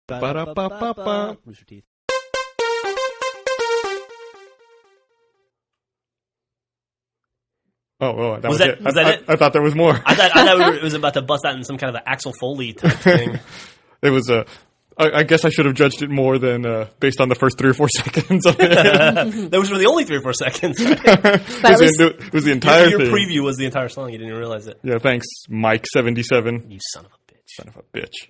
Ba-da-ba-ba-ba. Rooster Teeth. Oh, that Was was that it. it? I thought there was more. I thought it was about to bust out in some kind of an Axel Foley type thing. It was I guess I should have judged it more than based on the first 3 or 4 seconds of it. Those were the only 3 or 4 seconds. Right? It was the entire Your thing. preview was the entire song. You didn't even realize it. Yeah, thanks, Mike77. You son of a bitch. Son of a bitch.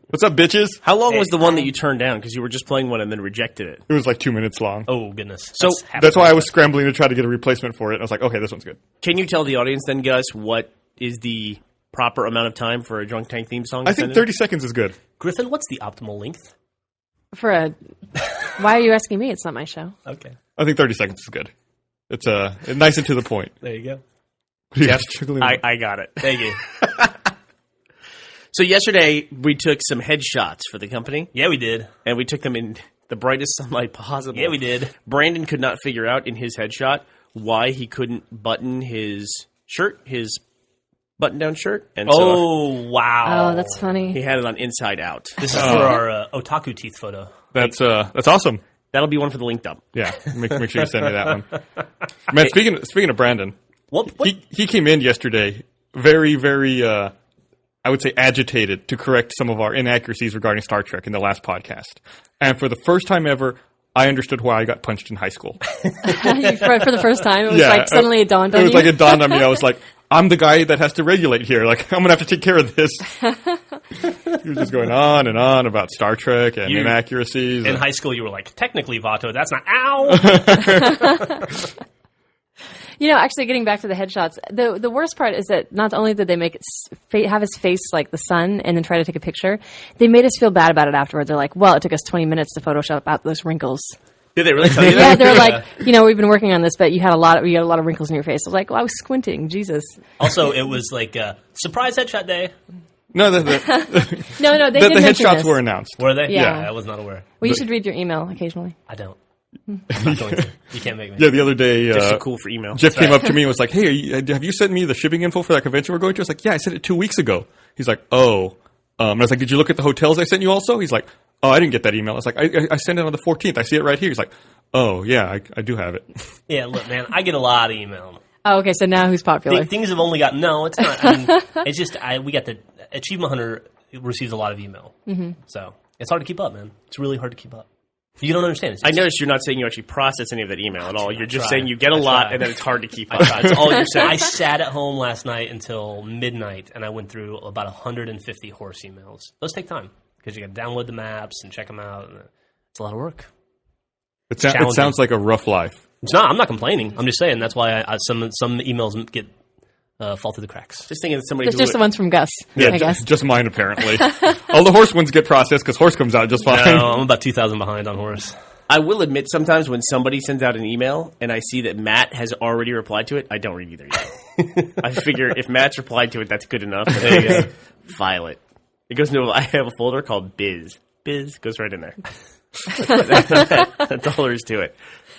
What's up, bitches? How long was the one that you turned down? Because you were just playing one and then rejected it. It was like 2 minutes long. Oh, goodness. So That's why I was scrambling to try to get a replacement for it. I was like, okay, this one's good. Can you tell the audience then, Gus, what is the proper amount of time for a Drunk Tank theme song? I think 30 seconds is good. Griffin, what's the optimal length? Why are you asking me? It's not my show. Okay. I think 30 seconds is good. It's nice and to the point. There you go. Yes, I got it. Thank you. So yesterday, we took some headshots for the company. Yeah, we did. And we took them in the brightest sunlight possible. Yeah, we did. Brandon could not figure out in his headshot why he couldn't button his shirt, his button-down shirt. And so wow. Oh, that's funny. he had it on inside out. This is for our otaku teeth photo. That's awesome. That'll be one for the link dump. Yeah, make sure you send me that one. Man, speaking of Brandon, What? he came in yesterday very, very, I would say agitated to correct some of our inaccuracies regarding Star Trek in the last podcast. And for the first time ever, I understood why I got punched in high school. For the first time, it was like suddenly it dawned on you. It was like it dawned on me. I was like, I'm the guy that has to regulate here. Like, I'm going to have to take care of this. He was just going on and on about Star Trek and inaccuracies. In high school, you were like, technically, Vato, that's not, ow! Actually, getting back to the headshots, the worst part is that not only did they make it have his face like the sun and then try to take a picture, they made us feel bad about it afterwards. They're like, well, it took us 20 minutes to Photoshop out those wrinkles. Did they really tell you Yeah, that? they're like, we've been working on this, but you had a lot of wrinkles in your face. I was like, well, I was squinting. Jesus. Also, it was like surprise headshot day. No, No, they the did mention headshots this. were announced. Were they? Yeah. I was not aware. Well, you should read your email occasionally. I don't. I'm not going to. You can't make me. Yeah, the other day, Just so cool for email. Jeff came up to me and was like, hey, have you sent me the shipping info for that convention we're going to? I was like, yeah, I sent it 2 weeks ago. He's like, oh. I was like, did you look at the hotels I sent you also? He's like, oh, I didn't get that email. I was like, I sent it on the 14th. I see it right here. He's like, oh, yeah, I do have it. Yeah, look, man, I get a lot of email. Oh, okay, so now who's popular? Things have only gotten, no, it's not. I mean, it's just, we got the, Achievement Hunter receives a lot of email. Mm-hmm. So, it's hard to keep up, man. It's really hard to keep up. You don't understand. I noticed you're not saying you actually process any of that email at all. You're just saying you get a lot and then it's hard to keep up. That's all you're saying. I sat at home last night until midnight and I went through about 150 horse emails. Those take time because you got to download the maps and check them out. It's a lot of work. It sounds like a rough life. It's not. I'm not complaining. I'm just saying that's why some emails get fall through the cracks. Just thinking that somebody Just the ones from Gus, Yeah, I guess. just mine apparently. All the horse ones get processed because horse comes out just fine. No, I'm about 2,000 behind on horse. I will admit sometimes when somebody sends out an email and I see that Matt has already replied to it, I don't read either email. I figure if Matt's replied to it, that's good enough. There you go. File it. It goes into I have a folder called Biz. Biz goes right in there. That's all there is to it.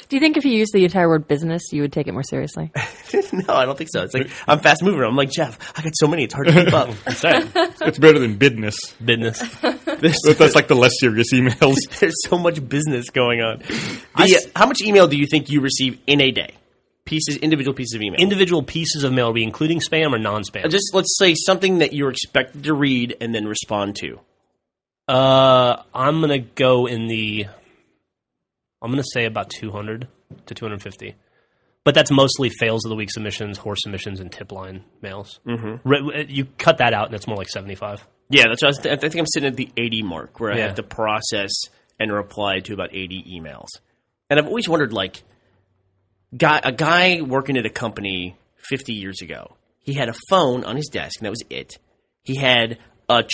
Do you think if you used the entire word business, you would take it more seriously? No, I don't think so. It's like, I'm fast mover. I'm like, Jeff, I got so many, it's hard to keep up. That's right. It's better than business. Business. That's like the less serious emails. There's so much business going on. How much email do you think you receive in a day? Individual pieces of email. Individual pieces of mail, are we including spam or non-spam? Just let's say something that you're expected to read and then respond to. I'm going to go I'm going to say about 200 to 250. But that's mostly fails of the week submissions, horse submissions, and tip line mails. Mm-hmm. You cut that out, and it's more like 75. Yeah, that's what I think I'm sitting at the 80 mark, where I have to process and reply to about 80 emails. And I've always wondered, like, a guy working at a company 50 years ago, he had a phone on his desk, and that was it. He had a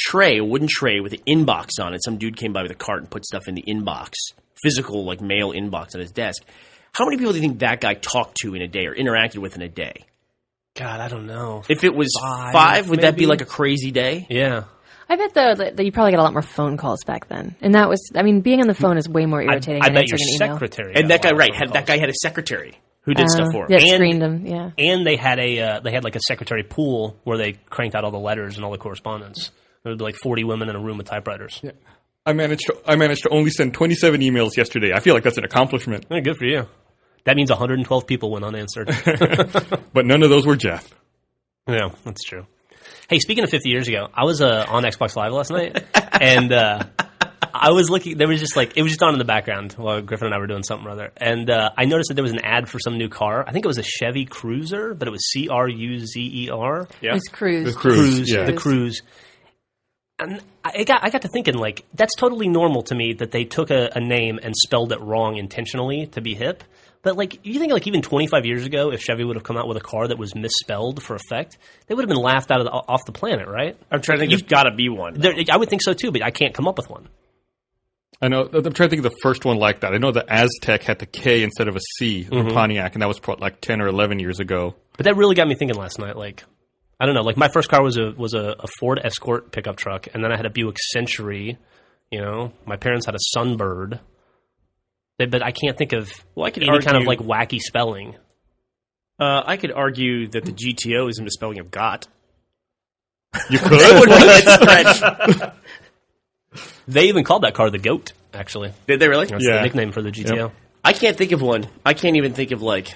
wooden tray with an inbox on it. Some dude came by with a cart and put stuff in the inbox. Physical, like, mail inbox on his desk. How many people do you think that guy talked to in a day or interacted with in a day? God, I don't know. If it was five, would that be like a crazy day? Yeah. I bet, though, that you probably got a lot more phone calls back then. And that was, being on the phone is way more irritating I than bet your answering an email. secretary. And that guy, that guy had a secretary who did stuff for him. That screened him, yeah. And they had like a secretary pool where they cranked out all the letters and all the correspondence. There would be like 40 women in a room with typewriters. Yeah. I managed to only send 27 emails yesterday. I feel like that's an accomplishment. Yeah, good for you. That means 112 people went unanswered. But none of those were Jeff. Yeah, that's true. Hey, speaking of 50 years ago, I was on Xbox Live last night, and I was looking. There was just it was just on in the background while Griffin and I were doing something or other, and I noticed that there was an ad for some new car. I think it was a Chevy Cruiser, but it was Cruzer. Yeah, it's Cruise. The Cruise, yeah. The Cruise. And I got to thinking, that's totally normal to me that they took a name and spelled it wrong intentionally to be hip. But, you think, even 25 years ago, if Chevy would have come out with a car that was misspelled for effect, they would have been laughed off the planet, right? I'm trying to think there's got to be one. I would think so, too, but I can't come up with one. I know. I'm trying to think of the first one like that. I know the Aztec had the K instead of a C in Pontiac, and that was 10 or 11 years ago. But that really got me thinking last night, I don't know. My first car was a Ford Escort pickup truck, and then I had a Buick Century. My parents had a Sunbird. But I can't think of any kind of wacky spelling. I could argue that the GTO is a misspelling of got. You could. They even called that car the Goat, actually. Did they really? That's the nickname for the GTO. Yep. I can't think of one. I can't even think of there's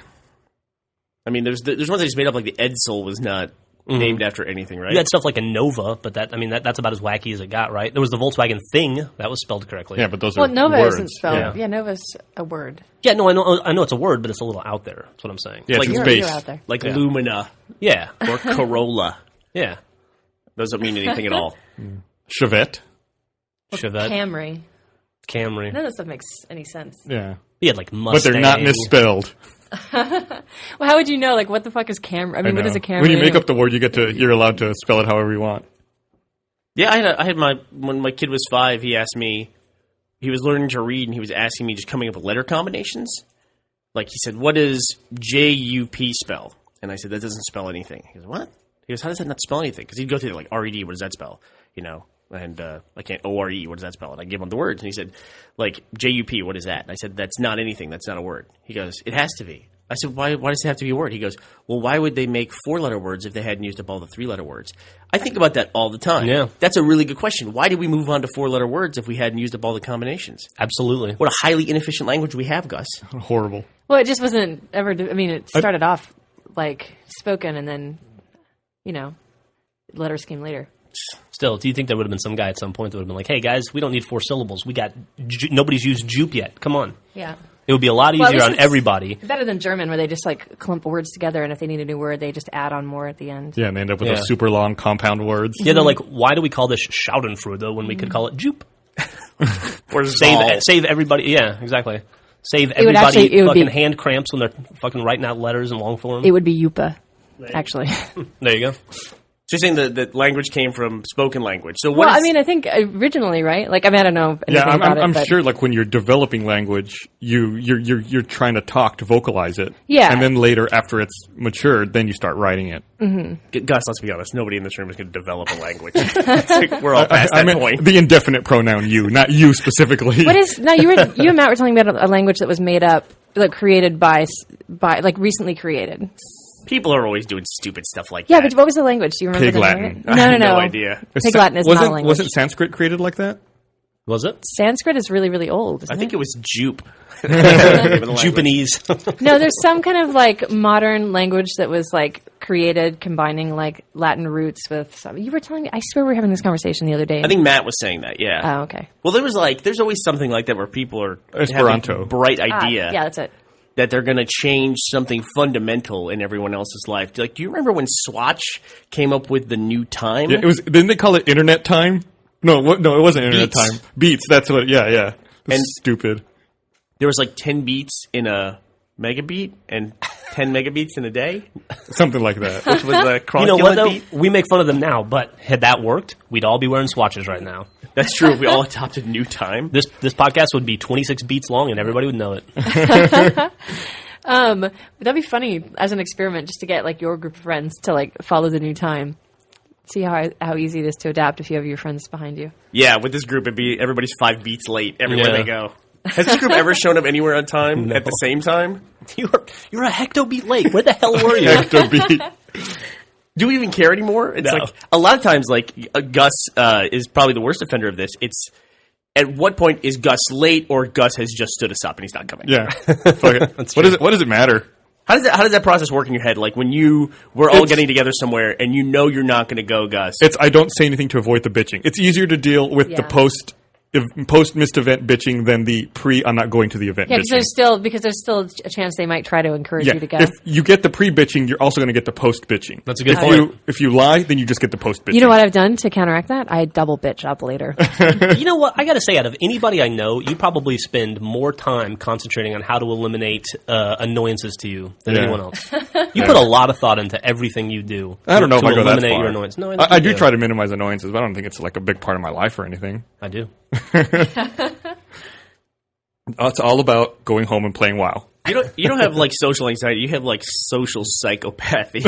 ones that just made up the Edsel was not named after anything, right? You had stuff like a Nova, but that's about as wacky as it got, right? There was the Volkswagen Thing that was spelled correctly. Yeah, but those are Nova words. isn't spelled. Yeah, Nova's a word. Yeah, no, I know it's a word, but it's a little out there. That's what I'm saying. Yeah, it's You're out there. Like Lumina. Yeah. Or Corolla. Yeah. Those don't mean anything at all. Chevette. Chevette. Camry. None of this stuff makes any sense. Yeah. He had Mustang. But they're not misspelled. Well, how would you know? What the fuck is Camry? I mean, what is a Camry? When you make up the word, you're allowed to spell it however you want. Yeah, I had when my kid was 5, he asked me, he was learning to read, and he was asking me just coming up with letter combinations. He said, what does JUP spell? And I said, that doesn't spell anything. He goes, what? He goes, how does that not spell anything? Because he'd go through RED, what does that spell? And I can't, ORE, what does that spell? And I gave him the words, and he said, JUP, what is that? And I said, that's not anything, that's not a word. He goes, it has to be. I said, why does it have to be a word? He goes, well, why would they make 4-letter words if they hadn't used up all the 3-letter words? I think about that all the time. Yeah. That's a really good question. Why did we move on to 4-letter words if we hadn't used up all the combinations? Absolutely. What a highly inefficient language we have, Gus. Horrible. Well, it just wasn't ever. It started off spoken, and then, letters came later. Still, do you think there would have been some guy at some point that would have been like, hey, guys, we don't need 4 syllables. Nobody's used jupe yet. Come on. Yeah. It would be a lot easier on everybody. Better than German, where they just clump words together, and if they need a new word, they just add on more at the end. Yeah, and they end up with those super long compound words. Yeah, they're why do we call this Schadenfreude when we could call it jupe? Or save everybody. Yeah, exactly. Save everybody fucking hand cramps when they're fucking writing out letters in long form. It would be Yupa, actually. There you go. So you're saying that language came from spoken language. So I think originally, right? I don't know anything about it. I'm sure when you're developing language, you're trying to talk to vocalize it. Yeah. And then later, after it's matured, then you start writing it. Mm-hmm. Gus, let's be honest. Nobody in this room is going to develop a language. We're all past that point. The indefinite pronoun you, not you specifically. What is you and Matt were talking about a language that was made up, created by recently created. People are always doing stupid stuff like that. Yeah, but what was the language? Do you remember? Pig Latin. I have no idea. Pig Latin is not a language. Wasn't Sanskrit created like that? Was it? Sanskrit is really, really old. I think it was jupe. Jupanese. No, there's some kind of modern language that was created combining Latin roots with some. You were telling me. I swear we were having this conversation the other day. I think Matt was saying that. Yeah. Oh, okay. Well, there's always something like that where people are Esperanto. having a bright idea. Yeah, that's it. That they're going to change something fundamental in everyone else's life. Do you remember when Swatch came up with the new time? Yeah, didn't they call it Internet time? No, it wasn't Internet Beats. time. Beats. That's what. Yeah. It's stupid. There was 10 beats in a megabeat and 10 megabits in a day, something like that. Which was a you know what? Though beat. we make fun of them now, but had that worked, we'd all be wearing Swatches right now. That's true. If we all adopted new time. This podcast would be 26 beats long, and everybody would know it. That'd be funny as an experiment, just to get your group of friends to follow the new time. See how easy it is to adapt if you have your friends behind you. Yeah, with this group, it'd be everybody's 5 beats late everywhere they go. Has this group ever shown up anywhere on time at the same time? You're a hectobeat late. Where the hell were you? Hectobeat. Do we even care anymore? It's No. a lot of times, Gus is probably the worst offender of this. It's At what point is Gus late, or Gus has just stood us up and he's not coming? Yeah. What does it matter? How does that process work in your head? Like when we're all getting together somewhere and you know you're not going to go, Gus. I don't say anything to avoid the bitching. It's easier to deal with the post missed event bitching than the I'm not going to the event. Yeah, bitching. because there's still a chance they might try to encourage you to go. If you get the pre bitching, you're also going to get the post bitching. That's a good point. If you lie, then you just get the post bitching. You know what I've done to counteract that? I double bitch up later. You know what? I got to say, out of anybody I know, you probably spend more time concentrating on how to eliminate annoyances to you than anyone else. You put a lot of thought into everything you do. I don't know if I go that far. Your annoyance. No, I do try to minimize annoyances, but I don't think it's like a big part of my life or anything. I do. It's all about going home and playing WoW. You don't have like social anxiety. You have like social psychopathy.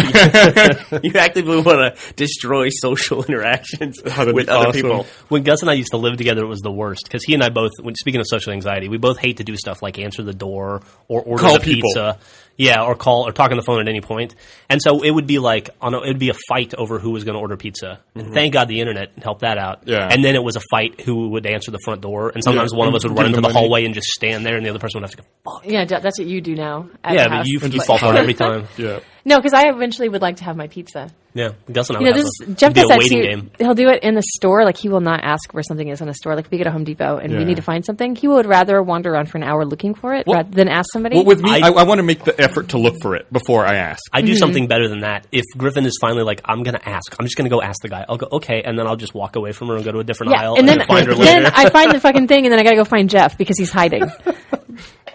You actively want to destroy social interactions with other people. When Gus and I used to live together, it was the worst because he and I both. Speaking of social anxiety, we both hate to do stuff like answer the door or order the pizza. Yeah, or call or talk on the phone at any point. And so it would be like it would be a fight over who was going to order pizza. And thank God the internet helped that out. Yeah. And then it was a fight who would answer the front door. And sometimes one of us would run into the hallway and just stand there, and the other person would have to go, fuck. Yeah, that's what you do now. Yeah, but you fall for it every time. Yeah. No, because I eventually would like to have my pizza. Yeah, Gus and I would have Jeff be does a that waiting too. game. He'll do it in the store. Like, he will not ask where something is in a store. Like, if we get a Home Depot and we need to find something, he would rather wander around for an hour looking for it rather than ask somebody. Well, with me, I want to make the effort to look for it before I ask. I do something better than that. If Griffin is finally like, I'm going to ask. I'm just going to go ask the guy. I'll go, okay, and then I'll just walk away from her and go to a different aisle and then find her later. Then I find the fucking thing, and then I got to go find Jeff because he's hiding.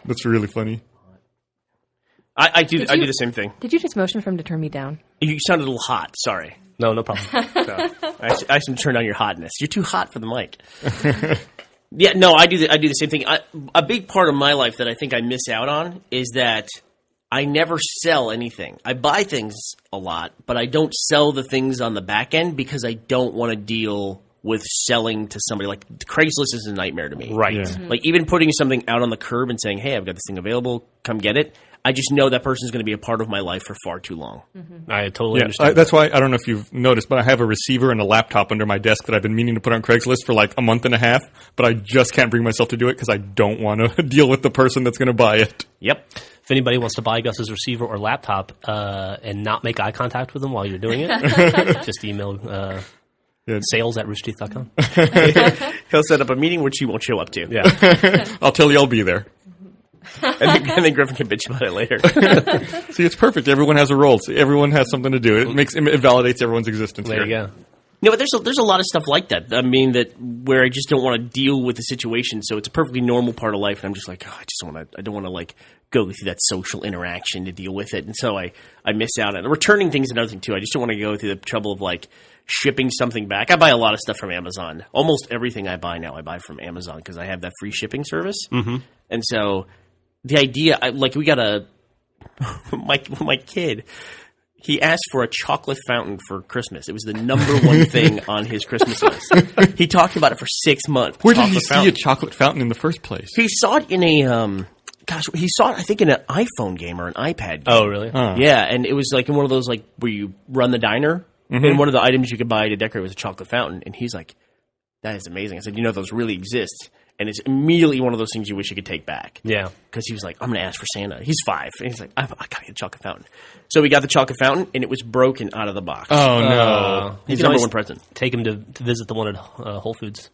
That's really funny. I do the same thing. Did you just motion for him to turn me down? You sounded a little hot. Sorry. No problem. I asked him to turn down your hotness. You're too hot for the mic. Yeah, no, I do the same thing. A big part of my life that I think I miss out on is that I never sell anything. I buy things a lot, but I don't sell the things on the back end because I don't want to deal with selling to somebody. Like, Craigslist is a nightmare to me. Right. Yeah. Mm-hmm. Like, even putting something out on the curb and saying, hey, I've got this thing available, come get it. I just know that person's going to be a part of my life for far too long. Mm-hmm. I totally understand. That's why, I don't know if you've noticed, but I have a receiver and a laptop under my desk that I've been meaning to put on Craigslist for like a month and a half, but I just can't bring myself to do it because I don't want to deal with the person that's going to buy it. Yep. If anybody wants to buy Gus's receiver or laptop and not make eye contact with them while you're doing it, just email sales@roosterteeth.com. He'll set up a meeting which you won't show up to. Yeah. I'll tell you I'll be there. and then Griffin can bitch about it later. See, it's perfect. Everyone has a role. See, everyone has something to do. It validates everyone's existence. There here. you go. No, but there's a lot of stuff like that. I mean, where I just don't want to deal with the situation. So it's a perfectly normal part of life, and I'm just like, I don't want to like go through that social interaction to deal with it, and so I miss out on it. Returning things is another thing too. I just don't want to go through the trouble of like shipping something back. I buy a lot of stuff from Amazon. Almost everything I buy now, I buy from Amazon because I have that free shipping service, and so the idea, we got my kid. He asked for a chocolate fountain for Christmas. It was the number one thing on his Christmas list. He talked about it for 6 months. Where did he see a chocolate fountain in the first place? He saw it in he saw it, I think, in an iPhone game or an iPad game. Oh, really? Yeah, and it was like in one of those, like, where you run the diner, and one of the items you could buy to decorate was a chocolate fountain. And he's like, that is amazing. I said, those really exist. And it's immediately one of those things you wish you could take back. Yeah. Because he was like, I'm going to ask for Santa. He's 5. And he's like, I got to get a chocolate fountain. So we got the chocolate fountain, and it was broken out of the box. Oh, no. His number one present. Take him to visit the one at Whole Foods.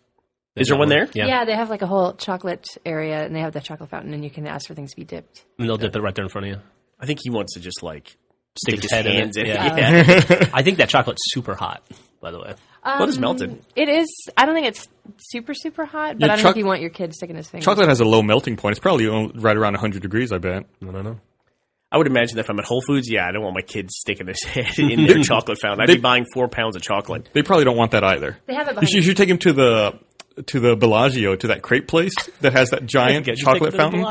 Is there one there? Yeah, they have like a whole chocolate area, and they have the chocolate fountain, and you can ask for things to be dipped. And they'll dip it right there in front of you. I think he wants to just, like, Stick his head hands in it. Yeah. Yeah. I think that chocolate's super hot, by the way. Well, it's melted. It is. I don't think it's super, super hot, but I don't know if you want your kid sticking his finger. Chocolate has a low melting point. It's probably right around 100 degrees, I bet. I don't know. I would imagine that if I'm at Whole Foods, I don't want my kids sticking his head in their chocolate fountain. I'd be buying 4 pounds of chocolate. They probably don't want that either. They have it You should take him to the Bellagio, to that crepe place that has that giant chocolate fountain.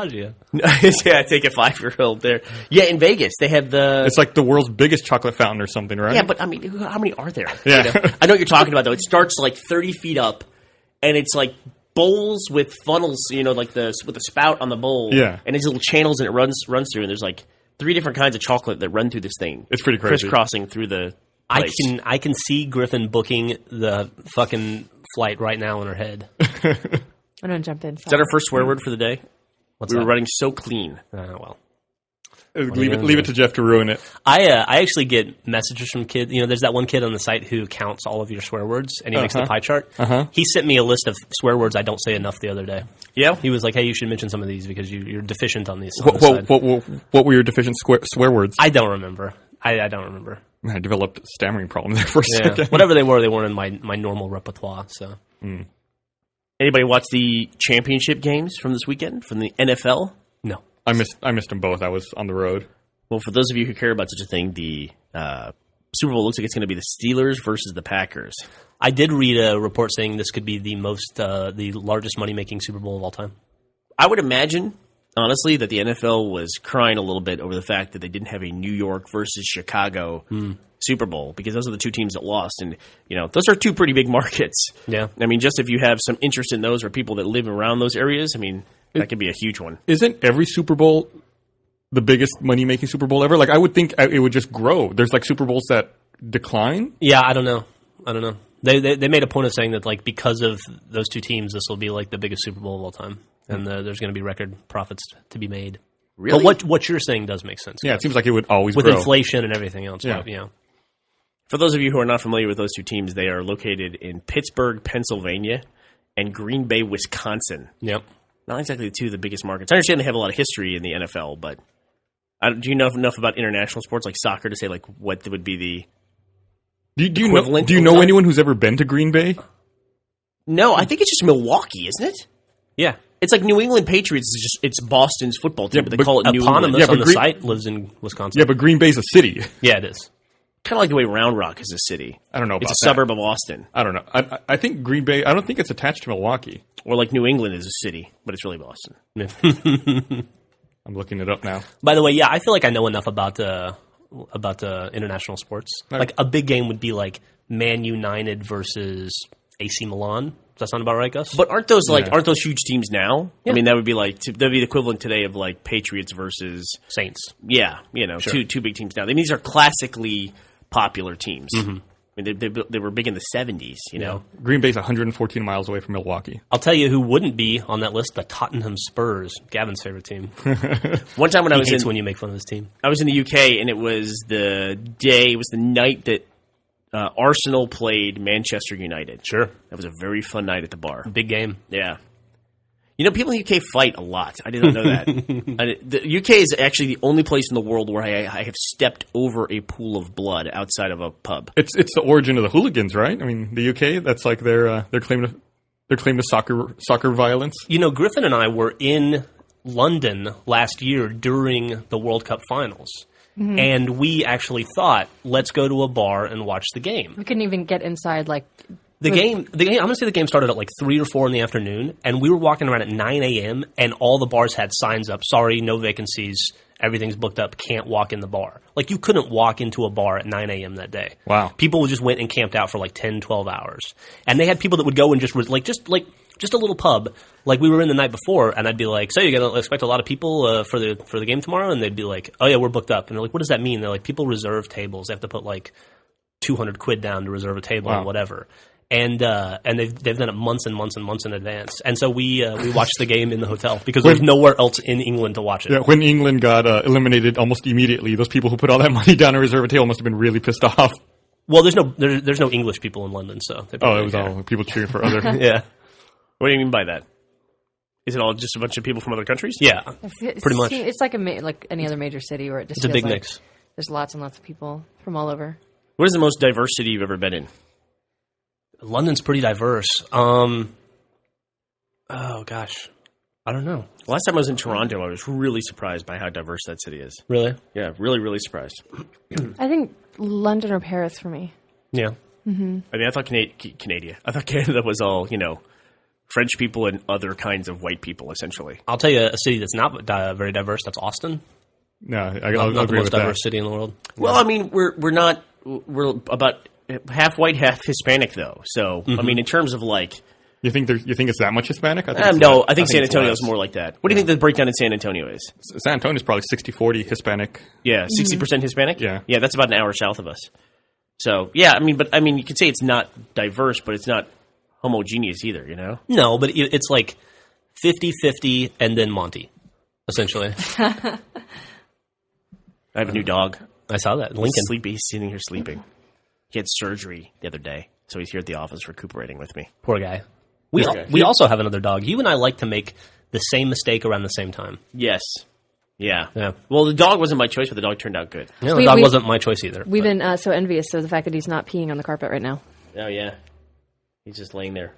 Yeah, take a 5-year-old there. Yeah, in Vegas, they have It's like the world's biggest chocolate fountain or something, right? Yeah, but I mean, how many are there? Yeah. I know what you're talking about, though. It starts like 30 feet up, and it's like bowls with funnels, like with the spout on the bowl. Yeah. And there's little channels, and it runs through, and there's like 3 different kinds of chocolate that run through this thing. It's pretty crazy. Crisscrossing through the place. I can see Griffin booking the fucking flight right now in her head. I'm going to jump in. Is that our first swear word for the day? What's we that? were running so clean. Well. Leave it to Jeff to ruin it. I actually get messages from kids. You know, there's that one kid on the site who counts all of your swear words, and he makes the pie chart. He sent me a list of swear words I don't say enough the other day. Yeah? He was like, hey, you should mention some of these because you're deficient on these. What were your deficient swear words? I don't remember. I don't remember. Man, I developed a stammering problem there for a second. Whatever they weren't in my normal repertoire. So, Anybody watch the championship games from this weekend from the NFL? no. I missed them both. I was on the road. Well, for those of you who care about such a thing, the Super Bowl looks like it's going to be the Steelers versus the Packers. I did read a report saying this could be the largest money-making Super Bowl of all time. I would imagine, honestly, that the NFL was crying a little bit over the fact that they didn't have a New York versus Chicago Super Bowl because those are the two teams that lost. And, you know, those are two pretty big markets. Yeah. I mean, just if you have some interest in those or people that live around those areas, I mean, that could be a huge one. Isn't every Super Bowl the biggest money-making Super Bowl ever? Like, I would think it would just grow. There's, like, Super Bowls that decline? Yeah, I don't know. They made a point of saying that, like, because of those two teams, this will be, like, the biggest Super Bowl of all time. And there's going to be record profits to be made. Really? But what you're saying does make sense. Yeah, it seems like it would always with grow. inflation and everything else. Yeah. But, you know. For those of you who are not familiar with those two teams, they are located in Pittsburgh, Pennsylvania, and Green Bay, Wisconsin. Yep. Not exactly two of the biggest markets. I understand they have a lot of history in the NFL, but do you know enough about international sports like soccer to say like what would be the equivalent? Do you know anyone who's ever been to Green Bay? No, I think it's just Milwaukee, isn't it? Yeah. It's like New England Patriots. It's Boston's football team, but they call it New England. Eponymous on the site lives in Wisconsin. Yeah, but Green Bay's a city. Yeah, it is. Kind of like the way Round Rock is a city. I don't know about It's a that. suburb of Austin. I don't know. I think Green Bay, I don't think it's attached to Milwaukee. Or like New England is a city, but it's really Boston. I'm looking it up now. By the way, yeah, I feel like I know enough about international sports. Okay. Like a big game would be like Man United versus AC Milan. Does that sound about right, Gus? But aren't those huge teams now? Yeah. I mean, that would be like that'd be the equivalent today of like Patriots versus Saints. Yeah, you know, Sure. two big teams now. I mean, these are classically popular teams. Mm-hmm. I mean, they were big in the 70s, you know. Green Bay's 114 miles away from Milwaukee. I'll tell you who wouldn't be on that list: the Tottenham Spurs, Gavin's favorite team. One time when He hates when you make fun of his team. I was in the UK, and it was the night that Arsenal played Manchester United. Sure. That was a very fun night at the bar. Big game. Yeah. You know, people in the UK fight a lot. I did not know that. The UK is actually the only place in the world where I have stepped over a pool of blood outside of a pub. It's the origin of the hooligans, right? I mean, the UK, that's like their claim to soccer violence. You know, Griffin and I were in London last year during the World Cup finals. Mm-hmm. And we actually thought, let's go to a bar and watch the game. We couldn't even get inside, like... The game. I'm going to say the game started at like 3 or 4 in the afternoon, and we were walking around at 9 a.m., and all the bars had signs up, sorry, no vacancies, everything's booked up, can't walk in the bar. Like, you couldn't walk into a bar at 9 a.m. that day. Wow. People just went and camped out for like 10, 12 hours. And they had people that would go and just a little pub, like we were in the night before, and I'd be like, so you're going to expect a lot of people for the game tomorrow? And they'd be like, oh yeah, we're booked up. And they're like, what does that mean? They're like, people reserve tables. They have to put like 200 quid down to reserve a table or whatever. And they've done it months and months and months in advance. And so we watched the game in the hotel because there's nowhere else in England to watch it. Yeah, when England got eliminated almost immediately, those people who put all that money down to reserve a table must have been really pissed off. Well, there's no English people in London, so it was all people cheering for other. Yeah. What do you mean by that? Is it all just a bunch of people from other countries? Yeah, pretty much. It's like like any other major city where it just it's a feels big like mix. There's lots and lots of people from all over. What is the most diverse city you've ever been in? London's pretty diverse. Oh gosh, I don't know. Last time I was in Toronto, I was really surprised by how diverse that city is. Really? Yeah, really, really surprised. I think London or Paris for me. Yeah. Mm-hmm. I mean, I thought I thought Canada was all, French people and other kinds of white people, essentially. I'll tell you a city that's not very diverse. That's Austin. No, I'll not the agree most with diverse that. city in the world. Well, I mean, we're about half white, half Hispanic, though. So, I mean, in terms of like, you think it's that much Hispanic? I think San Antonio is more like that. What do you think the breakdown in San Antonio is? San Antonio is probably 60-40 Hispanic. Yeah, 60% Hispanic. Yeah, that's about an hour south of us. So, yeah, I mean, you could say it's not diverse, but it's not homogeneous either. No, but it's like 50-50, and then Monty, essentially. I have a new dog. I saw that. Lincoln. He's sitting here sleeping. He had surgery the other day, so he's here at the office recuperating with me. Poor guy. We also have another dog. You and I like to make the same mistake around the same time. Yes. Yeah. Well, the dog wasn't my choice, but the dog turned out good. Yeah, the dog wasn't my choice either. We've been so envious of the fact that he's not peeing on the carpet right now. Oh, yeah. He's just laying there.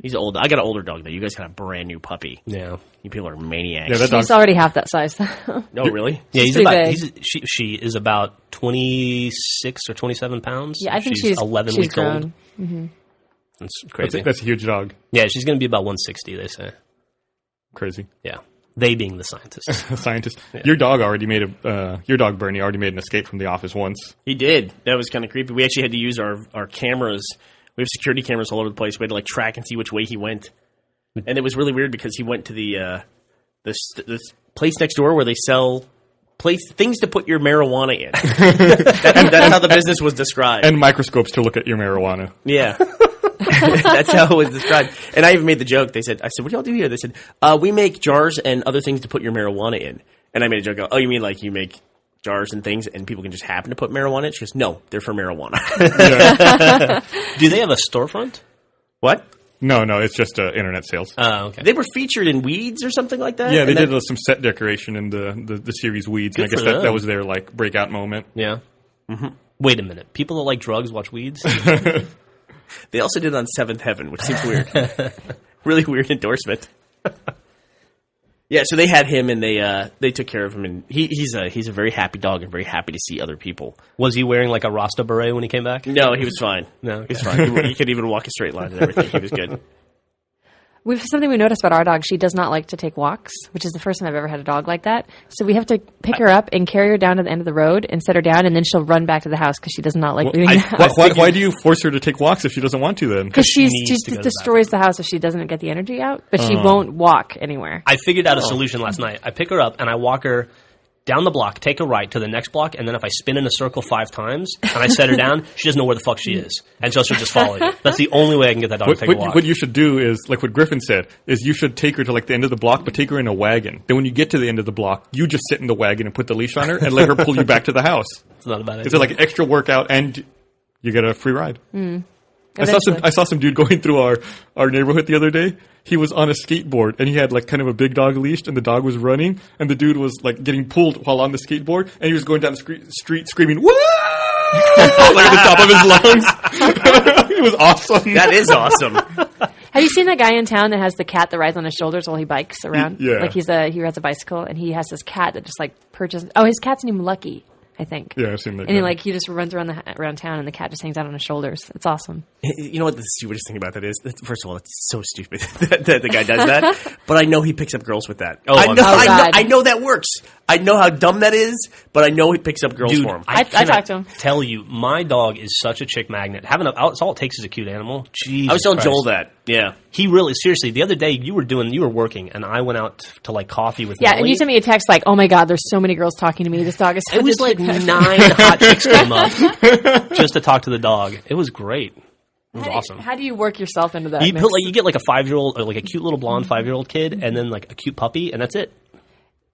He's old. I got an older dog, though. You guys got a brand new puppy. Yeah. You people are maniacs. Yeah, He's already half that size. No, really? Yeah, she is about 26 or 27 pounds. Yeah, I think she's 11 weeks grown. old. Mm-hmm. That's crazy. That's a huge dog. Yeah, she's going to be about 160, they say. Crazy. Yeah. They being the scientists. Scientist. Yeah. Your dog your dog Bernie already made an escape from the office once. He did. That was kind of creepy. We actually had to use our cameras. We have security cameras all over the place. We had to track and see which way he went. And it was really weird because he went to the place next door where they sell things to put your marijuana in. That's how the business was described. And microscopes to look at your marijuana. Yeah. That's how it was described. And I even made the joke. I said, what do y'all do here? They said, we make jars and other things to put your marijuana in. And I made a joke. Oh, you mean you make jars and things and people can just happen to put marijuana in it? She goes, no, they're for marijuana. Do they have a storefront? What? No, it's just internet sales. Oh, okay. They were featured in Weeds or something like that? Yeah, they did some set decoration in the series Weeds. And I guess that was their breakout moment. Yeah. Mm-hmm. Wait a minute. People that like drugs watch Weeds? They also did it on Seventh Heaven, which seems weird. Really weird endorsement. Yeah, so they had him, and they took care of him, and he's a very happy dog and very happy to see other people. Was he wearing a Rasta beret when he came back? No, he was fine. No, he was fine. He could even walk a straight line and everything. He was good. Something we noticed about our dog, she does not like to take walks, which is the first time I've ever had a dog like that. So we have to pick her up and carry her down to the end of the road and set her down, and then she'll run back to the house because she does not like leaving the house. Why do you force her to take walks if she doesn't want to then? Because she destroys the house if she doesn't get the energy out, but she won't walk anywhere. I figured out a solution last night. I pick her up and I walk her down the block, take a right to the next block, and then if I spin in a circle 5 times and I set her down, she doesn't know where the fuck she is. And so she'll just follow you. That's the only way I can get that dog to take a walk. What you should do is, like what Griffin said, is you should take her to the end of the block, but take her in a wagon. Then when you get to the end of the block, you just sit in the wagon and put the leash on her and let her pull you back to the house. It's not a bad idea. It's an extra workout and you get a free ride. Mm. I saw some dude going through our neighborhood the other day. He was on a skateboard and he had kind of a big dog leashed and the dog was running and the dude was getting pulled while on the skateboard and he was going down the street screaming, "Woo!" at the top of his lungs. It was awesome. That is awesome. Have you seen that guy in town that has the cat that rides on his shoulders while he bikes around? Yeah. He rides a bicycle and he has this cat that just perches. Oh, his cat's named Lucky, I think. Yeah, I've seen that. And he just runs around town, and the cat just hangs out on his shoulders. It's awesome. You know what the stupidest thing about that is? First of all, it's so stupid that the guy does that. But I know he picks up girls with that. I know that works. I know how dumb that is, but I know he picks up girls for him. I talked to him. Tell you, my dog is such a chick magnet. It's all it takes is a cute animal. Jesus I was telling Christ. Joel that. Yeah. He really, seriously, the other day you were working, and I went out to coffee with Yeah, Nelly. and you sent me a text oh my God, there's so many girls talking to me. This dog is such It was a chick 9 magnet." hot chicks came up just to talk to the dog. It was great. It was awesome. How do you work yourself into that? You mix? you get a 5-year-old, or a cute little blonde 5-year-old kid, and then a cute puppy, and that's it.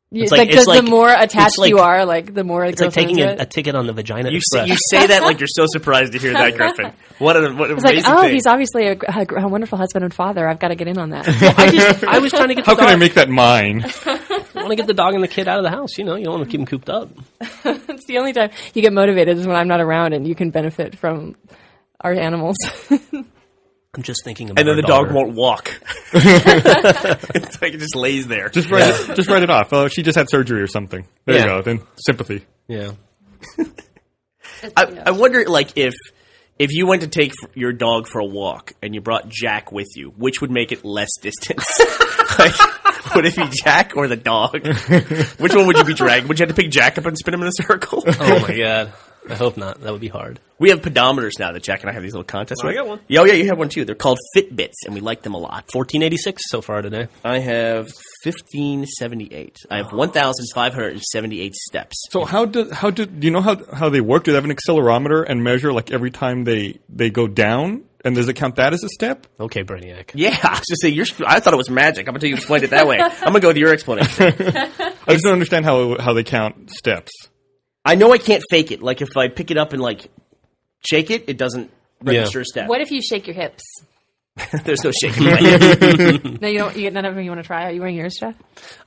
The more attached you are, the more it's like taking a ticket on the Vagina Express. You say that like you're so surprised to hear that, Griffin. What an amazing thing. He's obviously a wonderful husband and father. I've got to get in on that. I was trying to get. How can I make that mine? I want to get the dog and the kid out of the house. You don't want to keep them cooped up. It's the only time you get motivated is when I'm not around, and you can benefit from our animals. I'm just thinking about and then the dog won't walk. It's it just lays there. Just write it off. Oh, she just had surgery or something. There you go. Then sympathy. Yeah. I wonder, if you went to take your dog for a walk and you brought Jack with you, which would make it less distance? Would it be Jack or the dog? Which one would you be dragging? Would you have to pick Jack up and spin him in a circle? Oh my God. I hope not. That would be hard. We have pedometers now that Jack and I have these little contests with. I got one. Oh, yeah, you have one too. They're called Fitbits, and we like them a lot. 1486 so far today. I have 1578. I have 1,578 steps. So do you know how they work? Do they have an accelerometer and measure every time they go down? and does it count that as a step? Okay, Brainiac. Yeah, I was just saying. I thought it was magic. I'm until you explained it that way. I'm gonna go with your explanation. I just don't understand how they count steps. I know I can't fake it. Like if I pick it up and like shake it, it doesn't register a step. What if you shake your hips? There's no shaking my head. No, you don't. None of them you want to try. Are you wearing yours, Jeff?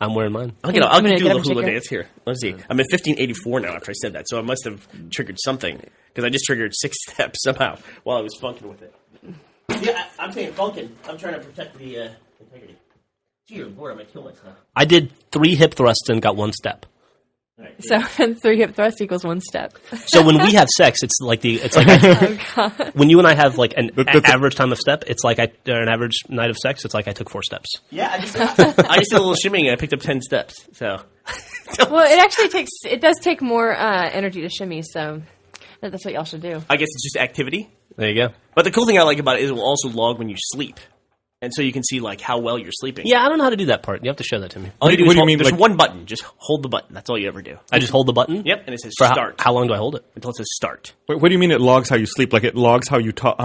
I'm wearing mine. I'll do a little hula dance here. Let's see. I'm at 1584 now after I said that, so I must have triggered something because I just triggered 6 steps somehow while I was funking with it. Yeah, I'm saying funking. I'm trying to protect the integrity. Gee, Lord, I might kill myself. I did 3 hip thrusts and got 1 step. Right, so 3 hip thrusts equals 1 step. So when we have sex, it's like when you and I have like an average time of step, it's like an average night of sex. It's like I took 4 steps. Yeah, I just did a little shimmying and I picked up 10 steps. So, well, it does take more energy to shimmy. So that's what y'all should do. I guess it's just activity. There you go. But the cool thing I like about it is it will also log when you sleep. And so you can see like how well you're sleeping. Yeah, I don't know how to do that part. You have to show that to me. All you do is there's one button. Just hold the button. That's all you ever do. I just hold the button? Yep, and it says For start. How long do I hold it? Until it says start. Wait, what do you mean it logs how you sleep? Like it logs how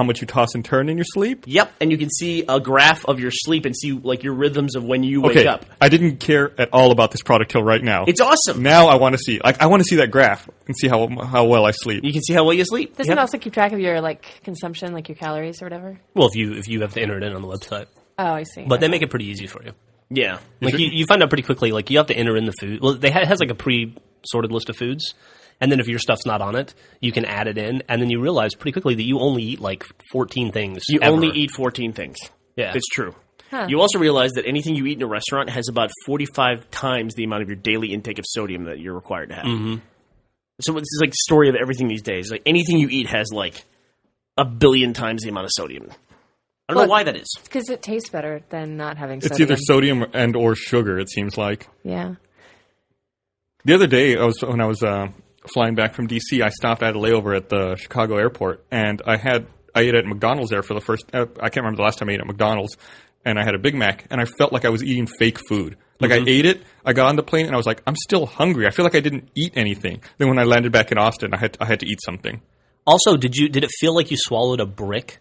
much you toss and turn in your sleep? Yep, and you can see a graph of your sleep and see like your rhythms of when you wake up. I didn't care at all about this product till right now. It's awesome. Now I want to see. Like I want to see that graph and see how well I sleep. You can see how well you sleep. Doesn't it also keep track of your like consumption, like your calories or whatever? Well, if you have to enter it in on the website. Oh, I see. But they make it pretty easy for you. Yeah. Like you find out pretty quickly, like you have to enter in the food. Well, it has like a pre-sorted list of foods. And then if your stuff's not on it, you can add it in. And then you realize pretty quickly that you only eat like 14 things. You only eat 14 things. Yeah. It's true. Huh. You also realize that anything you eat in a restaurant has about 45 times the amount of your daily intake of sodium that you're required to have. Mm-hmm. So this is like the story of everything these days. Like anything you eat has like 1 billion times the amount of sodium. I don't know why that is. It's because it tastes better than not having sodium. It's either sodium and or sugar, it seems like. Yeah. The other day, when I was flying back from D.C., I stopped at a layover at the Chicago airport, and I ate at McDonald's there for the first... I can't remember the last time I ate at McDonald's, and I had a Big Mac, and I felt like I was eating fake food. Like, I ate it, I got on the plane, and I was like, I'm still hungry. I feel like I didn't eat anything. Then when I landed back in Austin, I had to eat something. Also, did it feel like you swallowed a brick?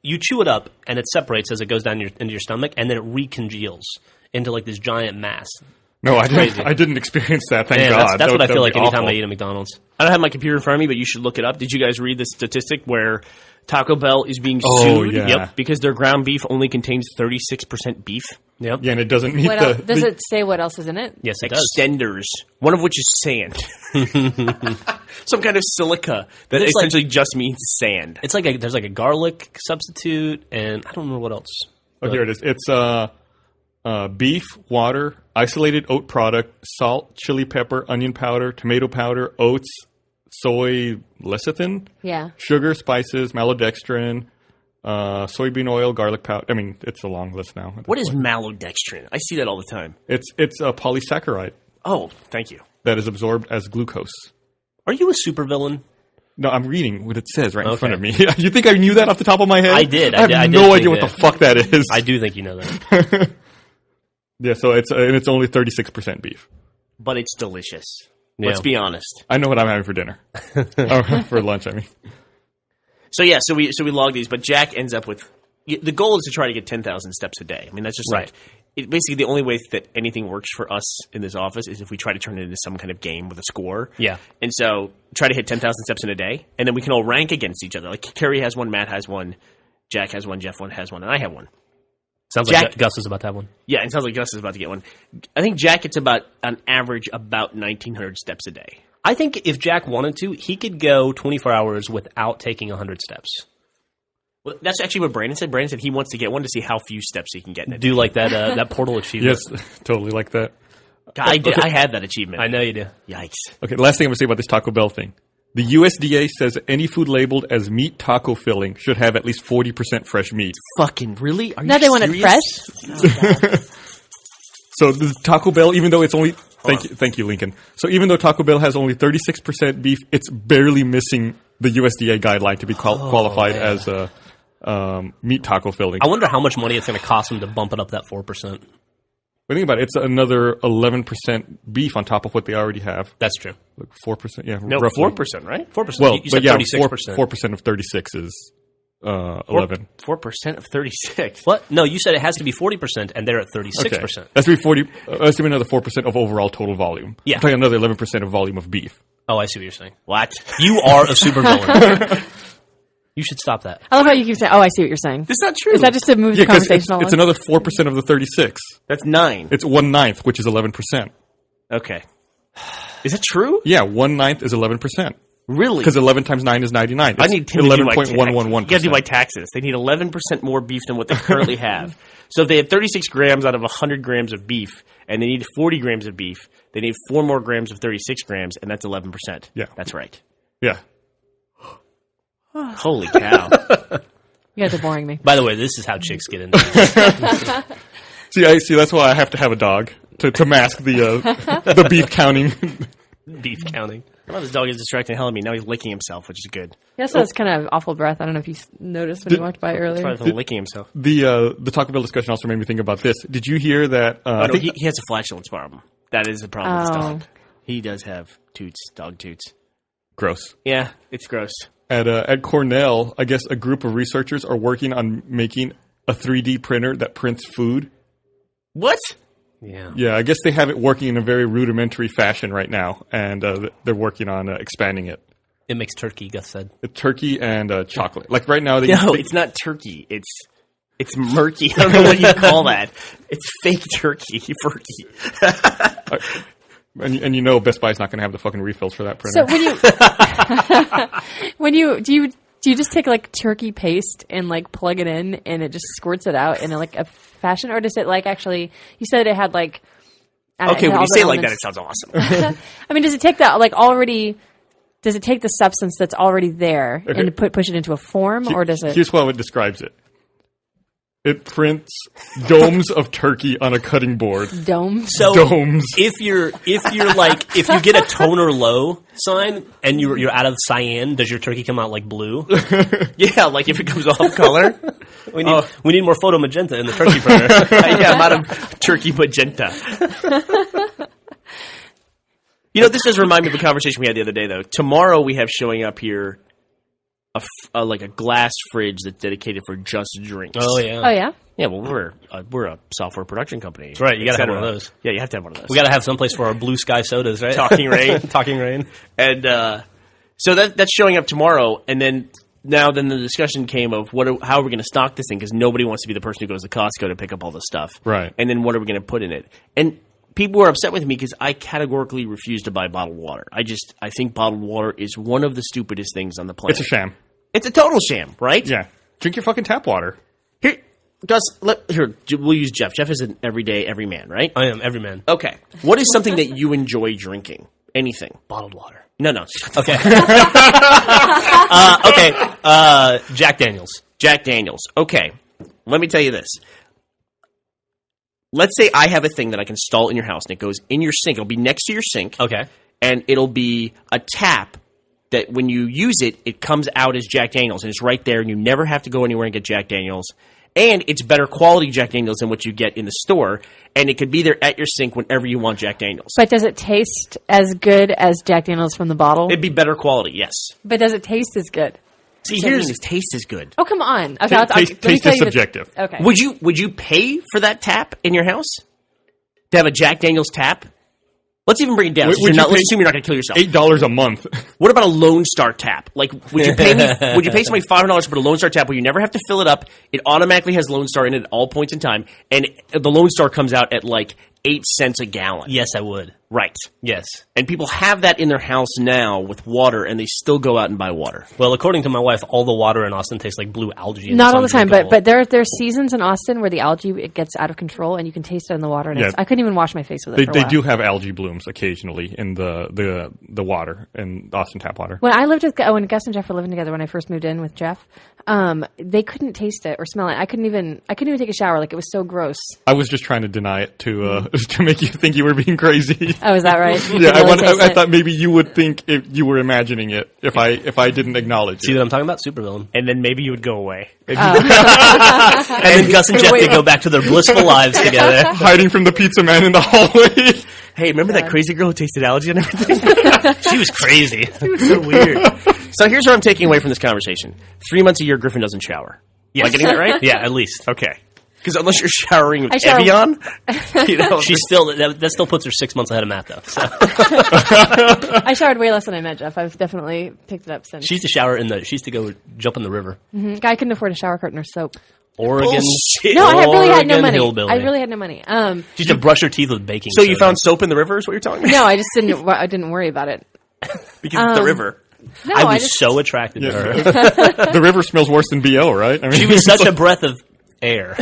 You chew it up, and it separates as it goes down into your stomach, and then it recongeals into like this giant mass. No, I didn't experience that, thank God. That's what I feel like anytime awful. I eat at McDonald's. I don't have my computer in front of me, but you should look it up. Did you guys read the statistic where Taco Bell is being sued? Yeah. Yep, because their ground beef only contains 36% beef. Yep. Yeah, and it doesn't meet Does it say what else is in it? Yes, it does. Extenders, one of which is sand. Some kind of silica that essentially just means sand. It's like there's like a garlic substitute, and I don't know what else. Oh, here it is. It's beef, water, isolated oat product, salt, chili pepper, onion powder, tomato powder, oats, soy lecithin, sugar, spices, maltodextrin, soybean oil, garlic powder. I mean, it's a long list now. What is maltodextrin? I see that all the time. It's a polysaccharide. Oh, thank you. That is absorbed as glucose. Are you a supervillain? No, I'm reading what it says right in front of me. You think I knew that off the top of my head? I did. I have no idea what the fuck that is. I do think you know that. Yeah, so it's only 36% beef. But it's delicious. Yeah. Let's be honest. I know what I'm having for dinner. For lunch, I mean. So we log these, but Jack ends up with the goal is to try to get 10,000 steps a day. I mean, that's just right. Basically, the only way that anything works for us in this office is if we try to turn it into some kind of game with a score. Yeah. And so try to hit 10,000 steps in a day, and then we can all rank against each other. Like Kerry has one, Matt has one, Jack has one, Jeff has one, and I have one. Sounds like Gus is about to have one. Yeah, it sounds like Gus is about to get one. I think Jack gets about an average about 1,900 steps a day. I think if Jack wanted to, he could go 24 hours without taking 100 steps. Well, that's actually what Brandon said. Brandon said he wants to get one to see how few steps he can get in a day. Do like that Portal achievement. Yes, totally like that. I did. I had that achievement. I know you do. Yikes. Okay, the last thing I'm going to say about this Taco Bell thing. The USDA says any food labeled as meat taco filling should have at least 40% fresh meat. Fucking really? Are Now you they want it serious? fresh? So the Taco Bell, even though it's only... Thank you, Lincoln. So even though Taco Bell has only 36% beef, it's barely missing the USDA guideline to be qualified as a meat taco filling. I wonder how much money it's going to cost them to bump it up that 4%. But think about it, it's another 11% beef on top of what they already have. That's true. Like 4%, yeah. No, roughly. 4%, right? 4%. Well, you said but yeah, 36%. 4% of 36 is 11. 4% of 36. What? No, you said it has to be 40%, and they're at 36%. Okay. That's be 40. That's another 4% of overall total volume. Yeah. I'm talking another 11% of volume of beef. Oh, I see what you're saying. What? You are a supervillain. You should stop that. I love how you keep saying, "Oh, I see what you're saying." That's not true. Is that just to move the 'cause conversation along? it's another 4% of the 36. That's 9. It's 1/9, which is 11%. Okay. Is that true? Yeah, 1/9 is 11%. Really? Because 11 times 9 is 99. I need Tim to do my taxes. 11.111%. You got to do my taxes. They need 11% more beef than what they currently have. So if they had 36 grams out of 100 grams of beef, and they need 40 grams of beef, they need 4 more grams of 36 grams, and that's 11%. Yeah. That's right. Yeah. Holy cow. You guys are boring me. By the way, this is how chicks get into it. See, that's why I have to have a dog to mask the beef counting. Beef counting. Well, this dog is distracting the hell out of me. Now he's licking himself, which is good. He also has kind of awful breath. I don't know if you noticed when you walked by earlier. Probably licking himself. The Taco Bell discussion also made me think about this. Did you hear that? Oh, no, he has a flatulence problem. That is the problem with this Oh. dog. He does have toots, dog toots. Gross. Yeah, it's gross. At Cornell, I guess a group of researchers are working on making a 3D printer that prints food. What? Yeah. Yeah, I guess they have it working in a very rudimentary fashion right now, and they're working on expanding it. It makes turkey, Gus said. Turkey and chocolate. Like right now, No, it's not turkey. It's murky. I don't know what you call that. It's fake turkey. Furky. and you know Best Buy's not going to have the fucking refills for that printer. So do you just take like turkey paste and like plug it in and it just squirts it out in like a fashion, or does it like actually? You said it had like. Okay, when you say it like that, it sounds awesome. I mean, does it take that like already? Does it take the substance that's already there and push it into a form, or does it? Here's how it describes it. It prints domes of turkey on a cutting board. Dome? So Domes. if you get a toner low sign and you're out of cyan, does your turkey come out like blue? Yeah, like if it comes off color. We need more photo magenta in the turkey printer. Yeah, I'm out of turkey magenta. You know, this does remind me of a conversation we had the other day, though. Tomorrow we have showing up here like a glass fridge that's dedicated for just drinks. Oh yeah. Oh yeah. Yeah, well, we're a software production company. That's right, you gotta have one of those. Yeah, you have to have one of those. We got to have someplace for our blue sky sodas, right? Talking Rain. Talking Rain. And so that's showing up tomorrow, and then the discussion came of how are we going to stock this thing, because nobody wants to be the person who goes to Costco to pick up all the stuff. Right. And then what are we going to put in it? And people were upset with me because I categorically refuse to buy bottled water. I think bottled water is one of the stupidest things on the planet. It's a sham. It's a total sham, right? Yeah. Drink your fucking tap water. Here, Gus, we'll use Jeff. Jeff is an everyday, every man, right? I am every man. Okay. What is something that you enjoy drinking? Anything. Bottled water. No. Okay. Jack Daniels. Jack Daniels. Okay. Let me tell you this. Let's say I have a thing that I can install in your house, and it goes in your sink. It'll be next to your sink. Okay. And it'll be a tap that when you use it, it comes out as Jack Daniels, and it's right there, and you never have to go anywhere and get Jack Daniels. And it's better quality Jack Daniels than what you get in the store, and it could be there at your sink whenever you want Jack Daniels. But does it taste as good as Jack Daniels from the bottle? It'd be better quality, yes. But does it taste as good? See, here's his taste is good. Oh, come on. Okay, let me Taste tell is you subjective. Okay. Would you pay for that tap in your house to have a Jack Daniels tap? Let's even bring it down. Let's assume you're not going to kill yourself. $8 a month. What about a Lone Star tap? Like, would you pay somebody $500 to put a Lone Star tap where you never have to fill it up? It automatically has Lone Star in it at all points in time, and the Lone Star comes out at like 8 cents a gallon. Yes, I would. Right. Yes. And people have that in their house now with water, and they still go out and buy water. Well, according to my wife, all the water in Austin tastes like blue algae. Not all the time, but there's seasons in Austin where the algae it gets out of control, and you can taste it in the water. And I couldn't even wash my face with it. They do have algae blooms occasionally in the water in Austin tap water. When I lived when Gus and Jeff were living together, when I first moved in with Jeff, they couldn't taste it or smell it. I couldn't even take a shower. Like, it was so gross. I was just trying to deny it to make you think you were being crazy. Oh, is that right? Yeah, I thought maybe you would think if you were imagining it if I didn't acknowledge See it. what I'm talking about? Supervillain. And then maybe you would go away. And then Gus and Jeff could go back to their blissful lives together. Hiding from the pizza man in the hallway. Hey, remember that crazy girl who tasted algae and everything? She was crazy. It was so weird. So here's what I'm taking away from this conversation. 3 months a year, Griffin doesn't shower. Am I getting that right? Yeah, at least. Okay. Because unless you're showering with shower- Evian, She's still that still puts her 6 months ahead of Matt though. So. I showered way less than I met Jeff. I've definitely picked it up since. She used to shower she used to go jump in the river. Guy couldn't afford a shower curtain or soap. Oregon. Bullshit. No, I really had no Oregon money. hillbilly. I really had no money. She used to brush her teeth with baking So soda. you found soap in the river is what you're talking about? No, I just didn't. I didn't worry about it. Because it's the river. No, I was just, so attracted to her. The river smells worse than BO, right? I mean, She was such a breath of air.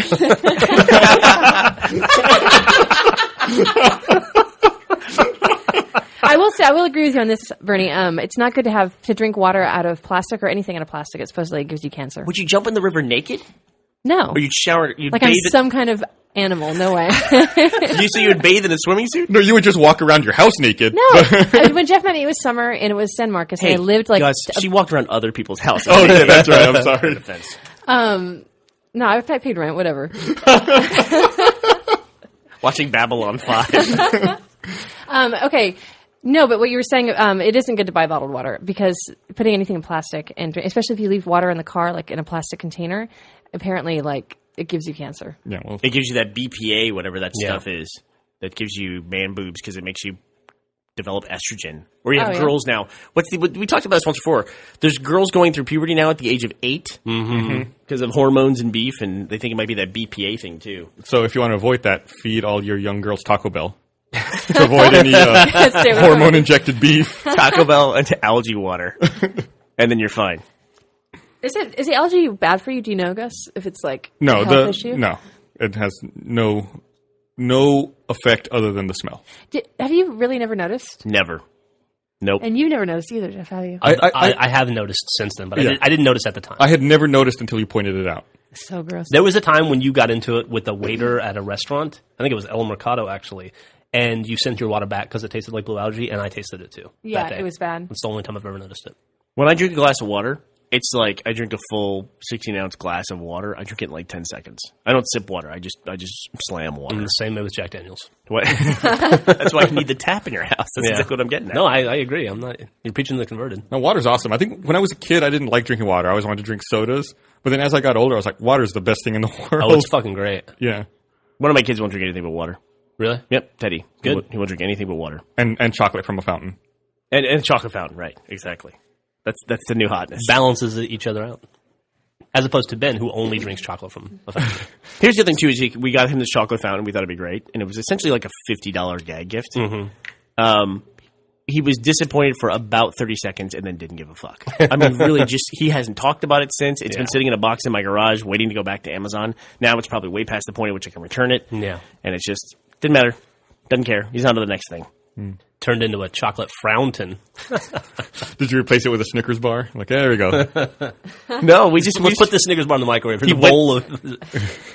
I will say, I will agree with you on this, Bernie. It's not good to drink water out of plastic or anything out of plastic. It supposedly gives you cancer. Would you jump in the river naked? No, Or you'd shower, you'd like I'm bathe some kind of animal. No way. you say you would bathe in a swimming suit? no, you would just walk around your house naked. No, I mean, when Jeff met me, it was summer and it was San Marcos, and I lived like. Gus, she walked around other people's houses. Oh, yeah, that's right. I'm sorry. Defense. No, I paid rent, whatever. Watching Babylon 5. Okay. No, but what you were saying, it isn't good to buy bottled water because putting anything in plastic, and especially if you leave water in the car, like in a plastic container, apparently, like, it gives you cancer. Yeah, well, It gives you that BPA, whatever that stuff is, that gives you man boobs because it makes you develop estrogen. Or you have girls now. We talked about this once before. There's girls going through puberty now at the age of 8 because of hormones and beef, and they think it might be that BPA thing too. so if you want to avoid that, feed all your young girls Taco Bell to avoid any Stay with hormone-injected beef. Taco Bell and algae water, and then you're fine. Is the algae bad for you? Do you know, Gus? If it's like No, a health issue? no, it has no effect other than the smell. Have you really never noticed? Never. Nope. And you never noticed either, Jeff, have you? I have noticed since then, but Yeah. I didn't notice at the time. I had never noticed until you pointed it out. So gross. There was a time when you got into it with a waiter at a restaurant. I think it was El Mercado, actually. And you sent your water back because it tasted like blue algae, and I tasted it too. Yeah, that day. it was bad. It's the only time I've ever noticed it. When I drink a glass of water, it's like I drink a full 16-ounce glass of water. I drink it in like 10 seconds. I don't sip water. I just slam water. I'm the same way with Jack Daniels. What? That's why you need the tap in your house. That's exactly what I'm getting at. No, I agree. I'm not. You're preaching to the converted. No, water's awesome. I think when I was a kid, I didn't like drinking water. I always wanted to drink sodas. But then as I got older, I was like, water's the best thing in the world. Oh, it's fucking great. Yeah. One of my kids won't drink anything but water. Really? Yep, Teddy. Good. He won't drink anything but water. And chocolate from a fountain. And chocolate fountain, right. Exactly. That's the new hotness. Balances each other out. As opposed to Ben, who only drinks chocolate from a fountain. Here's the other thing, too, is we got him this chocolate fountain. We thought it'd be great. And it was essentially like a $50 gag gift. He was disappointed for about 30 seconds and then didn't give a fuck. I mean, really, he hasn't talked about it since. It's been sitting in a box in my garage waiting to go back to Amazon. Now it's probably way past the point at which I can return it. Yeah. And it's just, didn't matter. Doesn't care. He's on to the next thing. Turned into a chocolate fountain. Did you replace it with a Snickers bar? Like, there we go. No, let's Put the Snickers bar in the microwave.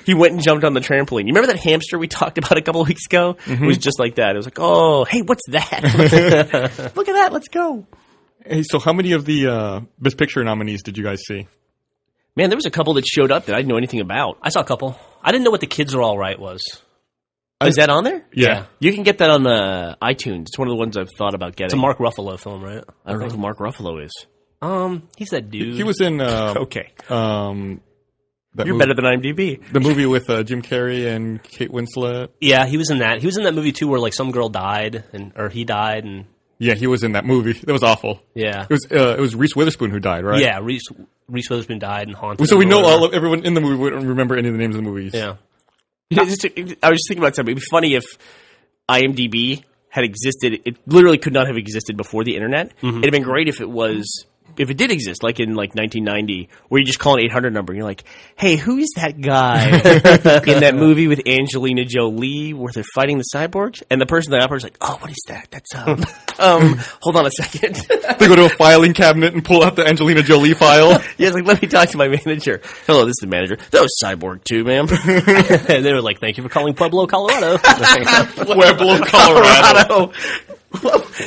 He went and jumped on the trampoline. You remember that hamster we talked about a couple of weeks ago? It was just like that. It was like, oh, hey, what's that? Look at that. Let's go. Hey, so how many of the Best Picture nominees did you guys see? Man, there was a couple that showed up that I didn't know anything about. I saw a couple. I didn't know what The Kids Are All Right was. Is that on there? Yeah. You can get that on iTunes. It's one of the ones I've thought about getting. It's a Mark Ruffalo film, right? I don't know who Mark Ruffalo is. He's that dude. He was in Okay. that You're movie, better than IMDb. the movie with Jim Carrey and Kate Winslet. Yeah, he was in that. He was in that movie too, where like some girl died, or he died, and Yeah, he was in that movie. That was awful. yeah, It was Reese Witherspoon who died, right? yeah. Reese Witherspoon died and haunted. So we him know or whatever. everyone in the movie. We don't remember any of the names of the movies. Yeah. I was just thinking about something. It'd be funny if IMDb had existed. It literally could not have existed before the internet. It'd have been great if it did exist, like in 1990, where you just call an 800 number and you're like, hey, who is that guy in that movie with Angelina Jolie where they're fighting the cyborgs? And the person that operates like, oh, what is that? That's hold on a second. They go to a filing cabinet and pull out the Angelina Jolie file. Yeah, it's like, let me talk to my manager. Hello, this is the manager. That was Cyborg 2, ma'am. And they were like, thank you for calling Pueblo, Colorado. Pueblo, Colorado.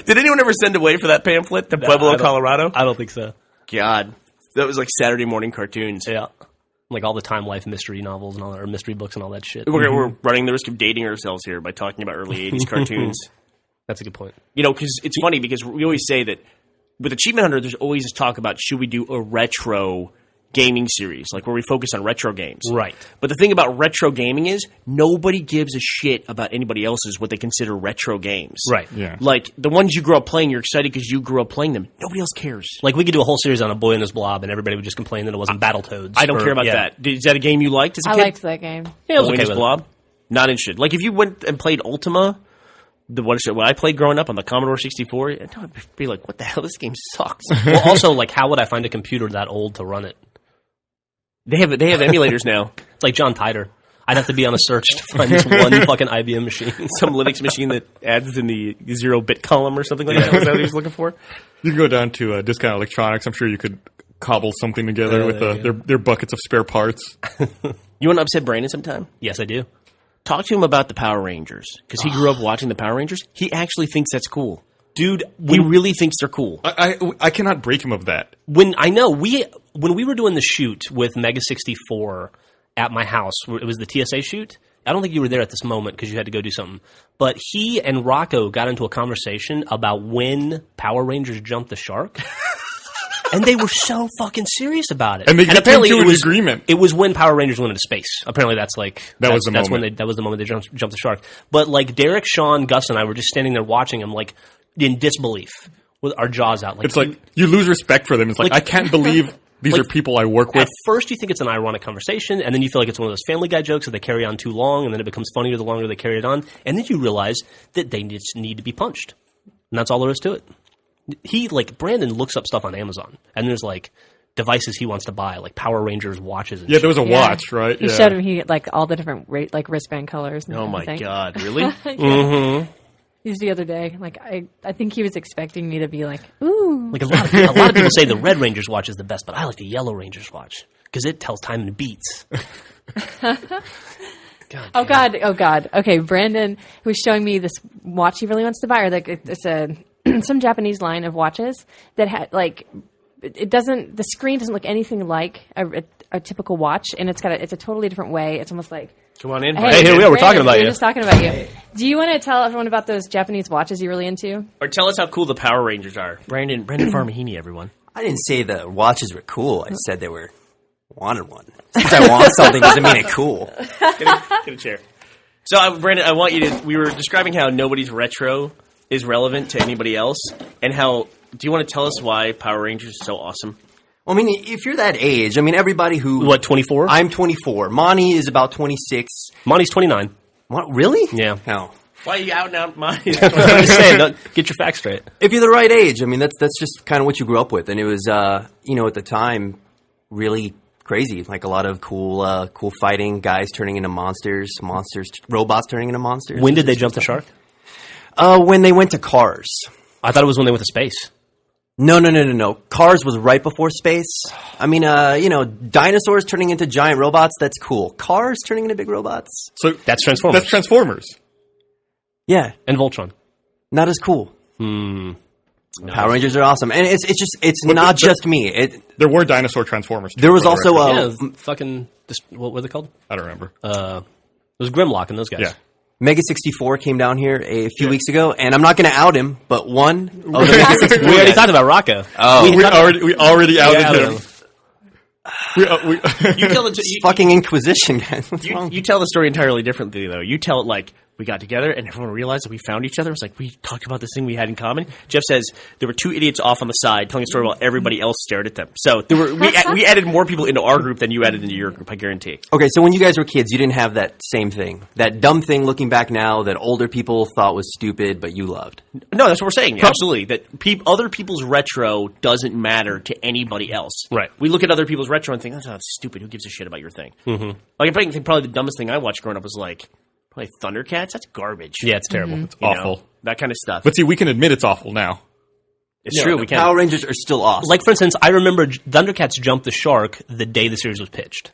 Did anyone ever send away for that pamphlet to Pueblo, Colorado? I don't think so. God. That was like Saturday morning cartoons. Yeah. Like all the Time Life mystery novels and all that, or mystery books and all that shit. We're running the risk of dating ourselves here by talking about early 80s cartoons. That's a good point. You know, because it's funny because we always say that with Achievement Hunter, there's always this talk about should we do a retro gaming series, like where we focus on retro games. Right. But the thing about retro gaming is nobody gives a shit about anybody else's what they consider retro games. Right. Yeah. Like the ones you grew up playing, you're excited because you grew up playing them. Nobody else cares. Like we could do a whole series on A Boy and His Blob, and everybody would just complain that it wasn't Battletoads. I don't care about that. Is that a game you liked as a I kid? liked that game. Yeah, I was Boy and okay His with Blob? Not interested. Like if you went and played Ultima, what I played growing up on the Commodore 64, I'd be like, what the hell? This game sucks. it. Well, also, like, how would I find a computer that old to run it? They have emulators now. It's like John Titor. I'd have to be on a search to find this one fucking IBM machine. Some Linux machine that adds in the 0-bit column or something like that. Was that what he was looking for? You can go down to Discount Electronics. I'm sure you could cobble something together with their buckets of spare parts. You want to upset Brandon sometime? Yes, I do. Talk to him about the Power Rangers because he grew up watching the Power Rangers. He actually thinks that's cool. Dude, He really thinks they're cool. I cannot break him of that. when we were doing the shoot with Mega 64 at my house, it was the TSA shoot. I don't think you were there at this moment because you had to go do something. But he and Rocco got into a conversation about when Power Rangers jumped the shark. And they were so fucking serious about it. And they apparently came to it an was agreement. It was when Power Rangers went into space. Apparently that's like That was the that's moment. when that was the moment they jumped the shark. But like Derek, Sean, Gus, and I were just standing there watching them like in disbelief with our jaws out. Like, It's like you lose respect for them. It's like I can't believe these are people I work with. at first you think it's an ironic conversation, and then you feel like it's one of those Family Guy jokes that they carry on too long, and then it becomes funnier the longer they carry it on, and then you realize that they just need to be punched. And that's all there is to it. Brandon looks up stuff on Amazon, and there's like devices he wants to buy, like Power Rangers watches and Yeah, there was a Yeah. watch, right? He showed him all the different wristband colors. And Oh my everything. God, really? Mm-hmm. He's the other day. Like I think he was expecting me to be like, ooh. Like a lot of people say the Red Rangers watch is the best, but I like the Yellow Rangers watch because it tells time in beats. Oh God. Okay, Brandon was showing me this watch he really wants to buy, or like it's a some Japanese line of watches that had like the screen doesn't look anything like a typical watch, and it's a totally different way. It's almost like. Come on in. Hey, here we are. We're talking about we're you. just talking about you. Do you want to tell everyone about those Japanese watches you're really into? Or tell us how cool the Power Rangers are. Brandon Farmahini, everyone. I didn't say the watches were cool. I said they wanted one. Since I want something doesn't mean it's cool. Get a chair. So, Brandon, I want you to. We were describing how nobody's retro is relevant to anybody else, and how. Do you want to tell us why Power Rangers is so awesome? Well, I mean, if you're that age, I mean, everybody who... What, 24? I'm 24. Monty is about 26. Monty's 29. What, really? Yeah. No. Why are you out now, mine? I'm just saying, get your facts straight. If you're the right age, I mean, that's just kind of what you grew up with. And it was, at the time, really crazy. Like a lot of cool fighting, guys turning into monsters, robots turning into monsters. When did they jump the shark? When they went to Cars. I thought it was when they went to space. No. Cars was right before space. I mean, dinosaurs turning into giant robots, that's cool. Cars turning into big robots? So That's Transformers. That's Transformers. Yeah, And Voltron. not as cool. Power Rangers are awesome. And it's But not the- just me. There were dinosaur Transformers. Too, There was for the also record. What were they called? I don't remember. It was Grimlock and those guys. Yeah. Mega 64 came down here a few weeks ago, and I'm not going to out him, but one of the Mega 64 We already guys- talked about Rocco. Oh. We already outed him. We You tell the It's fucking Inquisition, guys. What's wrong? you tell the story entirely differently, though. You tell it like we got together and everyone realized that we found each other. It's like we talked about this thing we had in common. Jeff says there were two idiots off on the side telling a story while everybody else stared at them. So we added more people into our group than you added into your group, I guarantee. Okay, so when you guys were kids, you didn't have that same thing. That dumb thing looking back now that older people thought was stupid, but you loved. No, that's what we're saying. Absolutely. That other people's retro doesn't matter to anybody else. Right. We look at other people's retro and think, that's not stupid. Who gives a shit about your thing? Mm-hmm. Like, I think probably the dumbest thing I watched growing up was like, probably Thundercats. That's garbage. Yeah, it's terrible. You awful. know, that kind of stuff. But see, we can admit it's awful now. It's true. We can't. Power Rangers are still awesome. Like, for instance, I remember Thundercats jumped the shark the day the series was pitched.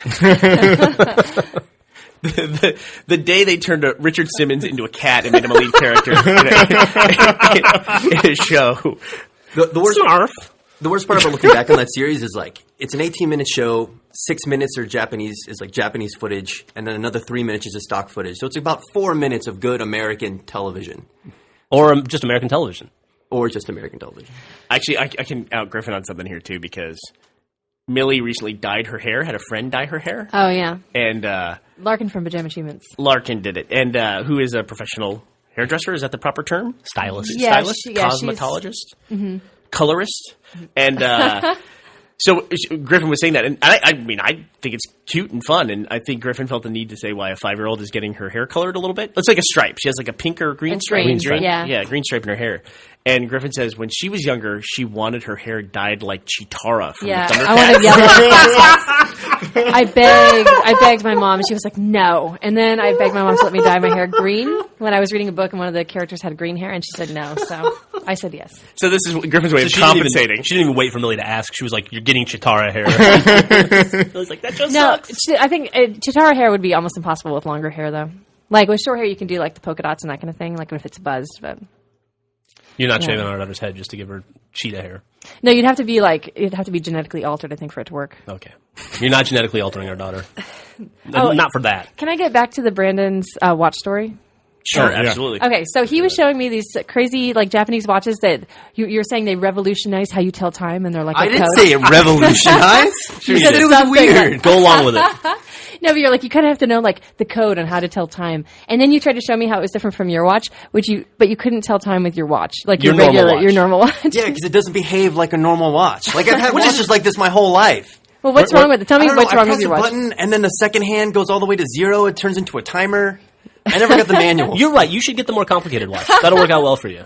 The day they turned Richard Simmons into a cat and made him a lead character in a show. the worst part about looking back on that series is like it's an 18-minute show. 6 minutes are Japanese footage, and then another 3 minutes is stock footage. So it's about 4 minutes of good American television. Or just American television. or just American television. Actually, I can out Griffin on something here too because Millie recently dyed her hair. Had a friend dye her hair. Oh yeah, and Larkin from Pajama Achievements. Larkin did it, and who is a professional hairdresser? Is that the proper term? Stylist, Yeah, stylist, she's- cosmetologist, colorist, and. So Griffin was saying that, and I mean, I think it's cute and fun, and I think Griffin felt the need to say why a 5-year-old is getting her hair colored a little bit. It's like a stripe. She has like a pink or green It's stripe. green, yeah. Yeah, green stripe in her hair. And Griffin says when she was younger, she wanted her hair dyed like Chitara from Yeah, the Thundercats. I wanted yellow. I begged my mom, and she was like, "No." And then I begged my mom to let me dye my hair green when I was reading a book, and one of the characters had green hair, and she said no. So I said yes. So this is Griffin's way of she didn't compensating. she didn't even wait for Millie to ask. She was like, "You're getting Chitara hair." I was like, "That just No, sucks." I think Chitara hair would be almost impossible with longer hair, though. Like with short hair, you can do like the polka dots and that kind of thing, like if it's buzzed. But You're not Yeah. shaving on her daughter's head just to give her cheetah hair. no, you'd have to be genetically altered, I think, for it to work. Okay, you're not genetically altering our daughter. Oh, Not for that. Can I get back to the Brandon's watch story? Sure, yeah. absolutely. Okay, so he was showing me these crazy like Japanese watches that you're saying they revolutionized how you tell time, and they're like I a didn't code. say it revolutionized. You said said it was something weird. Go along with it. No, but you're like you kind of have to know like the code on how to tell time, and then you tried to show me how it was different from your watch, but you couldn't tell time with your watch, like Your your normal regular, watch. your normal watch. Yeah, because it doesn't behave like a normal watch. Like I've had watches like this my whole life. Well, what's wrong with it? Tell me I don't know, what's I wrong press with your a watch. button, and then the second hand goes all the way to 0. It turns into a timer. I never got the manual. You're right. You should get the more complicated watch. That'll work out well for you.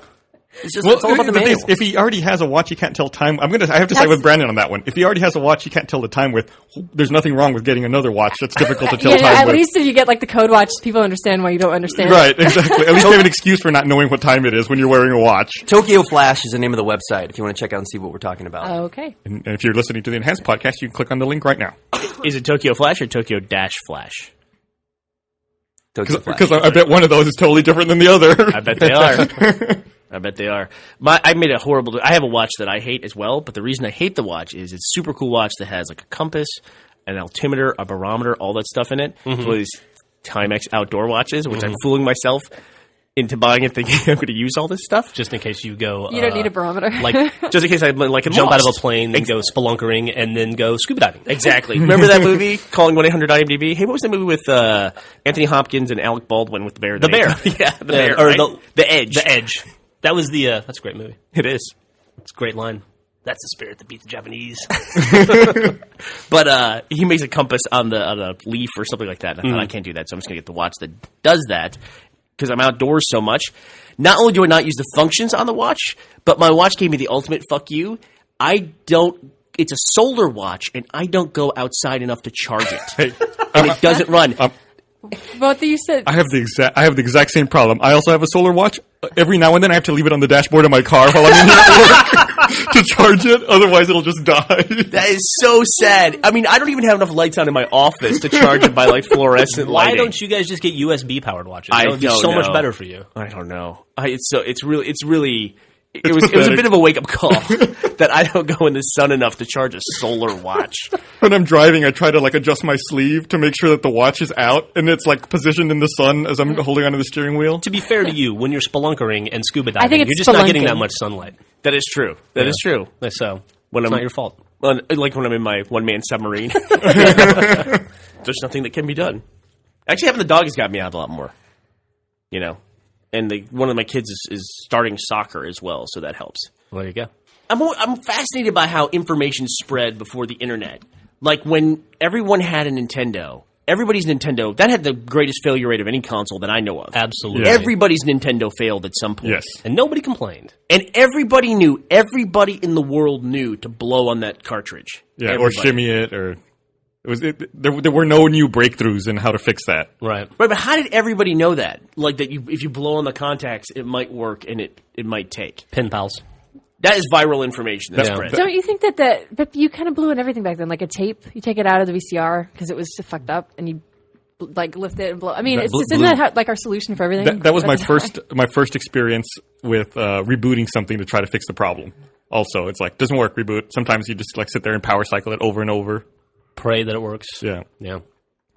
It's just Well, it's all about the thing is, manual. if he already has a watch, he can't tell time. I have to side with Brandon on that one. If he already has a watch, he can't tell the time with. There's nothing wrong with getting another watch. That's difficult to tell Yeah, time at with. least if you get like the code watch, people understand why you don't understand. Right, exactly. At least you have an excuse for not knowing what time it is when you're wearing a watch. Tokyo Flash is the name of the website if you want to check out and see what we're talking about. Okay. And if you're listening to the Enhanced podcast, you can click on the link right now. Is it Tokyo Flash or Tokyo Dash Flash? Tokyo Flash. Because I bet one of those is totally different than the other. I bet they are. I bet they are. I made a horrible. I have a watch that I hate as well, but the reason I hate the watch is it's a super cool watch that has like a compass, an altimeter, a barometer, all that stuff in it. One of these Timex outdoor watches, which I'm fooling myself into buying it, thinking I'm going to use all this stuff. Just in case you go. You don't need a barometer. Like Just in case I like jump out of a plane, then go spelunkering, and then go scuba diving. Exactly. Remember that movie, Calling 1-800-IMDb? Hey, what was the movie with Anthony Hopkins and Alec Baldwin with the bear? The bear. Yeah, the bear. Or right? the Edge. The Edge. That was the. That's a great movie. It is. It's a great line. That's the spirit that beat the Japanese. But he makes a compass on the leaf or something like that. And I thought, I can't do that, so I'm just going to get the watch that does that because I'm outdoors so much. Not only do I not use the functions on the watch, but my watch gave me the ultimate fuck you. It's a solar watch, and I don't go outside enough to charge it. Hey, And it doesn't run. Both of you said. I have the exact same problem. I also have a solar watch. Every now and then I have to leave it on the dashboard of my car while I'm in here at work to charge it. Otherwise, it'll just die. That is so sad. I mean, I don't even have enough lights on in my office to charge it by like fluorescent Why lighting. don't you guys just get USB powered watches? I That would be don't so much know. better for you. I don't know. It was a bit of a wake up call that I don't go in the sun enough to charge a solar watch. When I'm driving, I try to like adjust my sleeve to make sure that the watch is out and it's like positioned in the sun as I'm holding onto the steering wheel. To be fair to you, when you're spelunkering and scuba diving, I think it's you're just not getting spelunking. that much sunlight. That is true. That is true. So When it's I'm- not your fault. Like when I'm in my one man submarine, there's nothing that can be done. Actually, having the dog has got me out a lot more. You know, and one of my kids is starting soccer as well, so that helps. Well, there you go. I'm fascinated by how information spread before the internet. Like when everyone had a Nintendo, everybody's Nintendo, that had the greatest failure rate of any console that I know of. Absolutely. Yeah. Everybody's Nintendo failed at some point. Yes. And nobody complained. And everybody in the world knew to blow on that cartridge. Yeah, Everybody. or shimmy it, or there were no new breakthroughs in how to fix that. Right. Right, but how did everybody know that? Like that if you blow on the contacts, it might work and it might take. Pen pals. That is viral information that's Yeah. spread. Don't you think but you kind of blew in everything back then, like a tape? You take it out of the VCR because it was just fucked up, and you like lift it and blow. I mean, isn't that how, like our solution for everything? That was my At the time? my first experience with rebooting something to try to fix the problem. Also, it's like doesn't work. Reboot. Sometimes you just like sit there and power cycle it over and over. Pray that it works. Yeah. Yeah.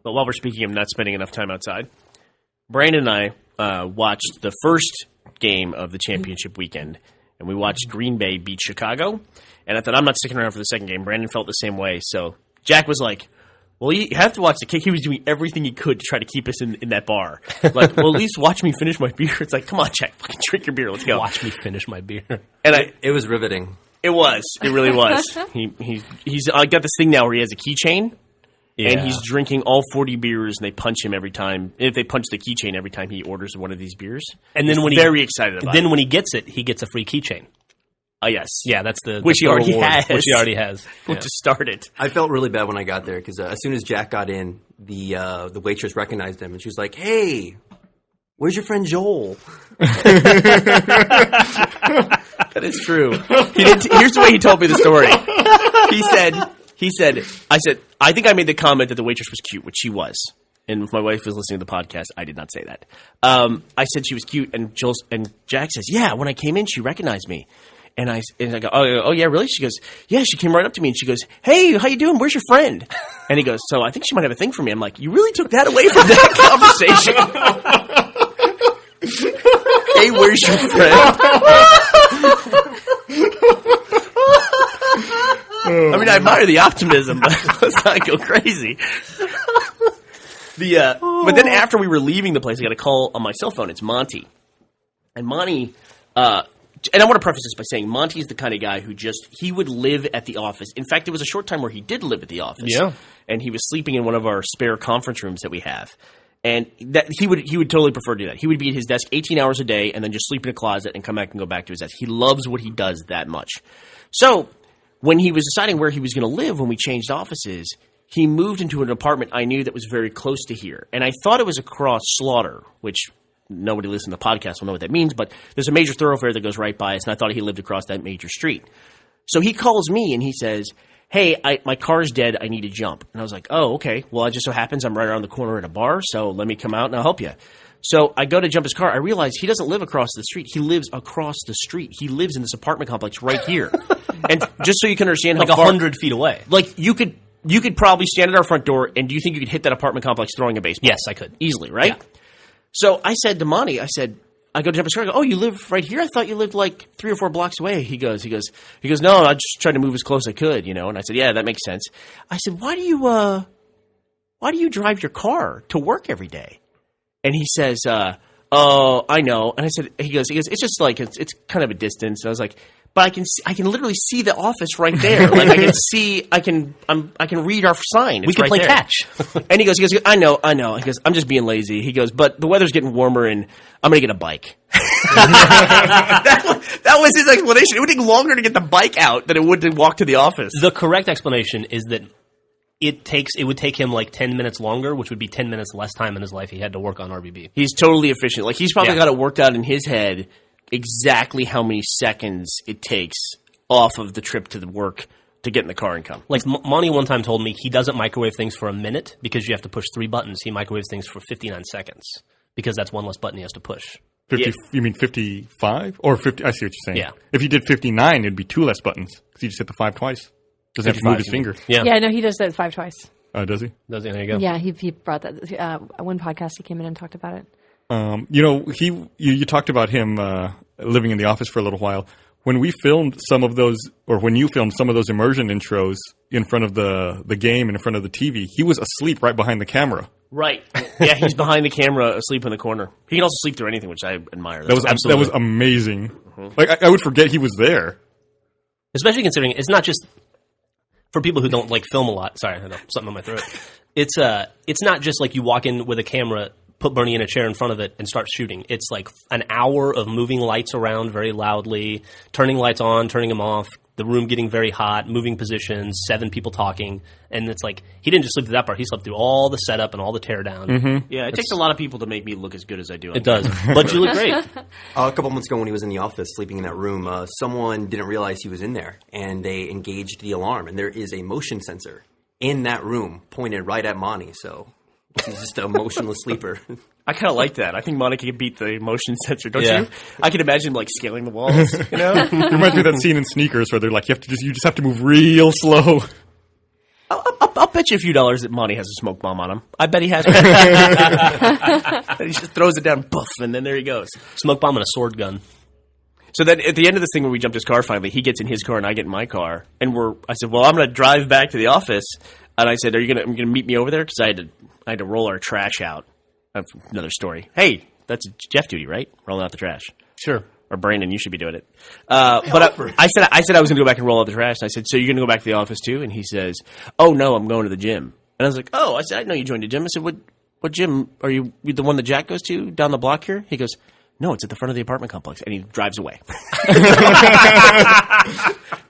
But while we're speaking of not spending enough time outside, Brandon and I watched the first game of the championship weekend, and we watched Green Bay beat Chicago. And I thought, I'm not sticking around for the second game. Brandon felt the same way. So Jack was like, well, you have to watch the kick. He was doing everything he could to try to keep us in that bar. Like, well, at least watch me finish my beer. It's like, come on, Jack, fucking drink your beer. Let's go. Watch me finish my beer. And it was riveting. It was. It really was. He's I got this thing now where he has a keychain. Yeah. And he's drinking all 40 beers, and they punch him every time. If they punch the keychain every time he orders one of these beers, and then he's very excited about it. Then when he gets it, he gets a free keychain. Oh yes, yeah, that's the which he already reward, has. Which he already has. Which to start it. I felt really bad when I got there because as soon as Jack got in, the waitress recognized him, and she was like, "Hey, where's your friend Joel?" That is true. Here's the way he told me the story. He said, I think I made the comment that the waitress was cute, which she was. And if my wife was listening to the podcast, I did not say that. I said she was cute, and Jack says, yeah, when I came in, she recognized me. And I go, oh, yeah, really? She goes, yeah, she came right up to me, and she goes, hey, how you doing? Where's your friend? And he goes, so I think she might have a thing for me. I'm like, you really took that away from that conversation? Hey, where's your friend? I mean, I admire the optimism, but let's not go crazy. But then after we were leaving the place, I got a call on my cell phone. It's Monty. And Monty, and I want to preface this by saying Monty's the kind of guy who he would live at the office. In fact, there was a short time where he did live at the office. Yeah. And he was sleeping in one of our spare conference rooms that we have. And that he would totally prefer to do that. He would be at his desk 18 hours a day and then just sleep in a closet and come back and go back to his desk. He loves what he does that much. So when he was deciding where he was going to live when we changed offices, he moved into an apartment I knew that was very close to here. And I thought it was across Slaughter, which nobody listening to the podcast will know what that means, but there's a major thoroughfare that goes right by us, and I thought he lived across that major street. So he calls me and he says, hey, my car's dead. I need a jump. And I was like, oh, okay. Well, it just so happens I'm right around the corner at a bar, so let me come out and I'll help you. So I go to jump his car. I realize he doesn't live across the street. He lives across the street. He lives in this apartment complex right here. And just so you can understand like how far, 100 feet away. Like you could probably stand at our front door, and do you think you could hit that apartment complex throwing a baseball? Yes, I could. Easily, right? Yeah. So I said to Monty, I go to jump his car. I go, oh, you live right here? I thought you lived like 3 or 4 blocks away. He goes, no, I just tried to move as close as I could, And I said, yeah, that makes sense. I said, why do you drive your car to work every day? And he says, oh, I know. And I said, he goes, it's just like, it's kind of a distance. And I was like, but I can literally see the office right there. Like I can read our sign. It's we can right play there. catch. And he goes, I know. He goes, I'm just being lazy. He goes, but the weather's getting warmer and I'm going to get a bike. that was his explanation. It would take longer to get the bike out than it would to walk to the office. The correct explanation is that it would take him like 10 minutes longer, which would be 10 minutes less time in his life he had to work on RBB. He's totally efficient. Like he's probably got it worked out in his head exactly how many seconds it takes off of the trip to the work to get in the car and come. Like Monty one time told me he doesn't microwave things for a minute because you have to push 3 buttons. He microwaves things for 59 seconds because that's one less button he has to push. 50, yeah. You mean 55 or 50? I see what you're saying. Yeah. If he did 59, it'd be 2 less buttons because he just hit the 5 twice. Doesn't have to move his finger. Yeah. Yeah, no, he does that 5 twice. Does he? Does he? There you go. Yeah, he brought that. One podcast he came in and talked about it. You talked about him living in the office for a little while. When we filmed some of those, or when you filmed some of those immersion intros in front of the game and in front of the TV, he was asleep right behind the camera. Right. Yeah, he's behind the camera, asleep in the corner. He can also sleep through anything, which I admire. That was amazing. Mm-hmm. Like I would forget he was there. Especially considering it's not just for people who don't like film a lot. Sorry, I know something in my throat. It's not just like you walk in with a camera, put Bernie in a chair in front of it, and start shooting. It's like an hour of moving lights around very loudly, turning lights on, turning them off, the room getting very hot, moving positions, 7 people talking. And it's like, he didn't just sleep through that part. He slept through all the setup and all the teardown. Mm-hmm. Yeah, it takes a lot of people to make me look as good as I do. It does. But you look great. A couple months ago when he was in the office sleeping in that room, someone didn't realize he was in there, and they engaged the alarm. And there is a motion sensor in that room pointed right at Monty, so he's just a motionless sleeper. I kind of like that. I think Monica could beat the motion sensor, don't you? I can imagine him like scaling the walls. It reminds me of that scene in Sneakers where they're like, you just have to move real slow. I'll bet you a few dollars that Monty has a smoke bomb on him. I bet he has. He just throws it down, poof, and then there he goes. Smoke bomb and a sword gun. So then at the end of this thing when we jumped his car finally, he gets in his car and I get in my car. And I said, well, I'm going to drive back to the office. And I said, are you going to meet me over there? Because I had to roll our trash out. That's another story. Hey, that's Jeff duty, right? Rolling out the trash. Sure. Or Brandon, you should be doing it. But I said I was going to go back and roll out the trash. And I said, so you're going to go back to the office too? And he says, oh, no, I'm going to the gym. And I was like, oh, I said, I know you joined the gym. I said, what gym? Are you the one that Jack goes to down the block here? He goes, no, it's at the front of the apartment complex. And he drives away.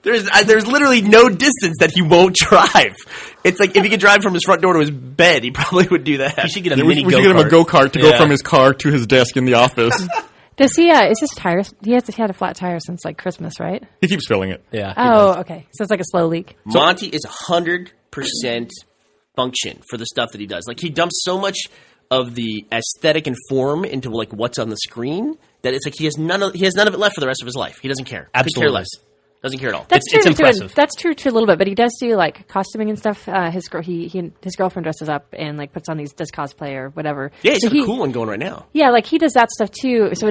There's literally no distance that he won't drive. It's like if he could drive from his front door to his bed, he probably would do that. He should get a we mini should go-kart. get him a go-kart to go from his car to his desk in the office. Does he? Is his tires? He had a flat tire since like Christmas, right? He keeps filling it. Yeah. Oh, okay. So it's like a slow leak. Monty is 100% function for the stuff that he does. Like he dumps so much of the aesthetic and form into like what's on the screen that it's like he has none of it left for the rest of his life. He doesn't care. Absolutely. Could care less. Doesn't care at all. That's It's true. impressive. That's true a little bit, but he does do like costuming and stuff. His girlfriend dresses up and like puts on does cosplay or whatever. Yeah, he's So got a cool one going right now. Yeah, like he does that stuff too. So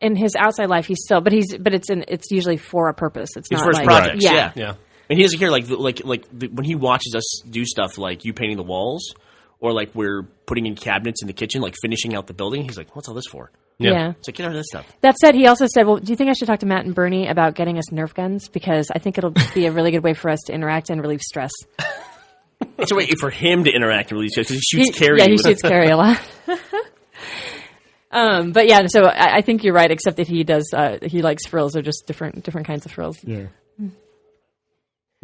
in his outside life, he's it's usually for a purpose. It's not For his like, projects, yeah. Yeah. And he doesn't care when he watches us do stuff like you painting the walls or like we're putting in cabinets in the kitchen, like finishing out the building. He's like, what's all this for? Yeah. It's like, get out of this stuff. That said, he also said, well, do you think I should talk to Matt and Bernie about getting us Nerf guns? Because I think it'll be a really good way for us to interact and relieve stress. It's a way for him to interact and release because he shoots Carrie. Yeah, he shoots Carrie a lot. But yeah, so I think you're right, except that he does, he likes frills or just different kinds of frills. Yeah.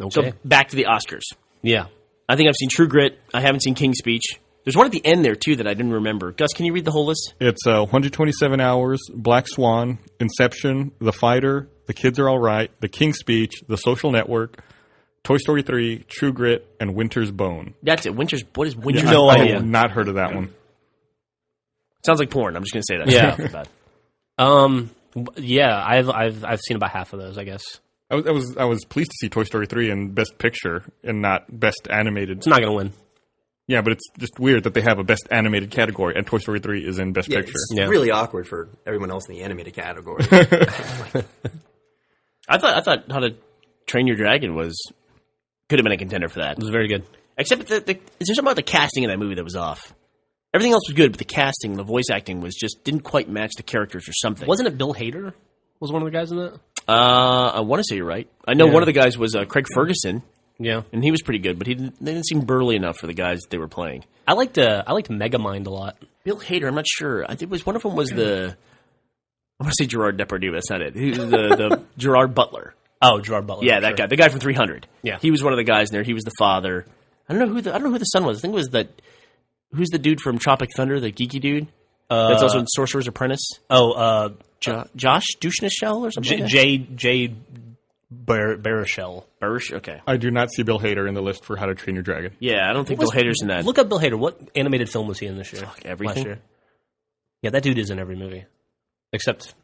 Okay. So back to the Oscars. yeah. I think I've seen True Grit. I haven't seen King's Speech. There's one at the end there, too, that I didn't remember. Gus, can you read the whole list? It's 127 Hours, Black Swan, Inception, The Fighter, The Kids Are All Right, The King's Speech, The Social Network, Toy Story 3, True Grit, and Winter's Bone. That's it. What is Winter's Yeah, Bone? No I idea. have not heard of that one. Sounds like porn. I'm just going to say that. Yeah. Right off the bat. Yeah, I've seen about half of those, I guess. I was pleased to see Toy Story 3 in Best Picture and not Best Animated. It's not going to win. Yeah, but it's just weird that they have a Best Animated category and Toy Story 3 is in Best Yeah, Picture. it's Yeah. really awkward for everyone else in the animated category. I thought How to Train Your Dragon could have been a contender for that. It was very good. Except there's something about the casting in that movie that was off. Everything else was good, but the casting, the voice acting didn't quite match the characters or something. Wasn't it Bill Hader was one of the guys in that? I want to say you're right. I know Yeah. one of the guys was Craig Ferguson, Yeah. and he was pretty good, but they didn't seem burly enough for the guys that they were playing. I liked Megamind a lot. Bill Hader, I'm not sure. I think it was one of them was I want to say Gerard Depardieu, but that's not it. He was the Gerard Butler. Oh, Gerard Butler. Yeah, that sure. guy. The guy from 300. Yeah. He was one of the guys in there. He was the father. I don't know who the son was. I think it was who's the dude from Tropic Thunder, the geeky dude? That's also in Sorcerer's Apprentice. Josh Dushnichel or something like that? Jay Baruchel. Okay. I do not see Bill Hader in the list for How to Train Your Dragon. Yeah, I don't think Bill Hader's in that. Look up Bill Hader. What animated film was he in this year? everything. Last year? Yeah, that dude is in every movie. Except,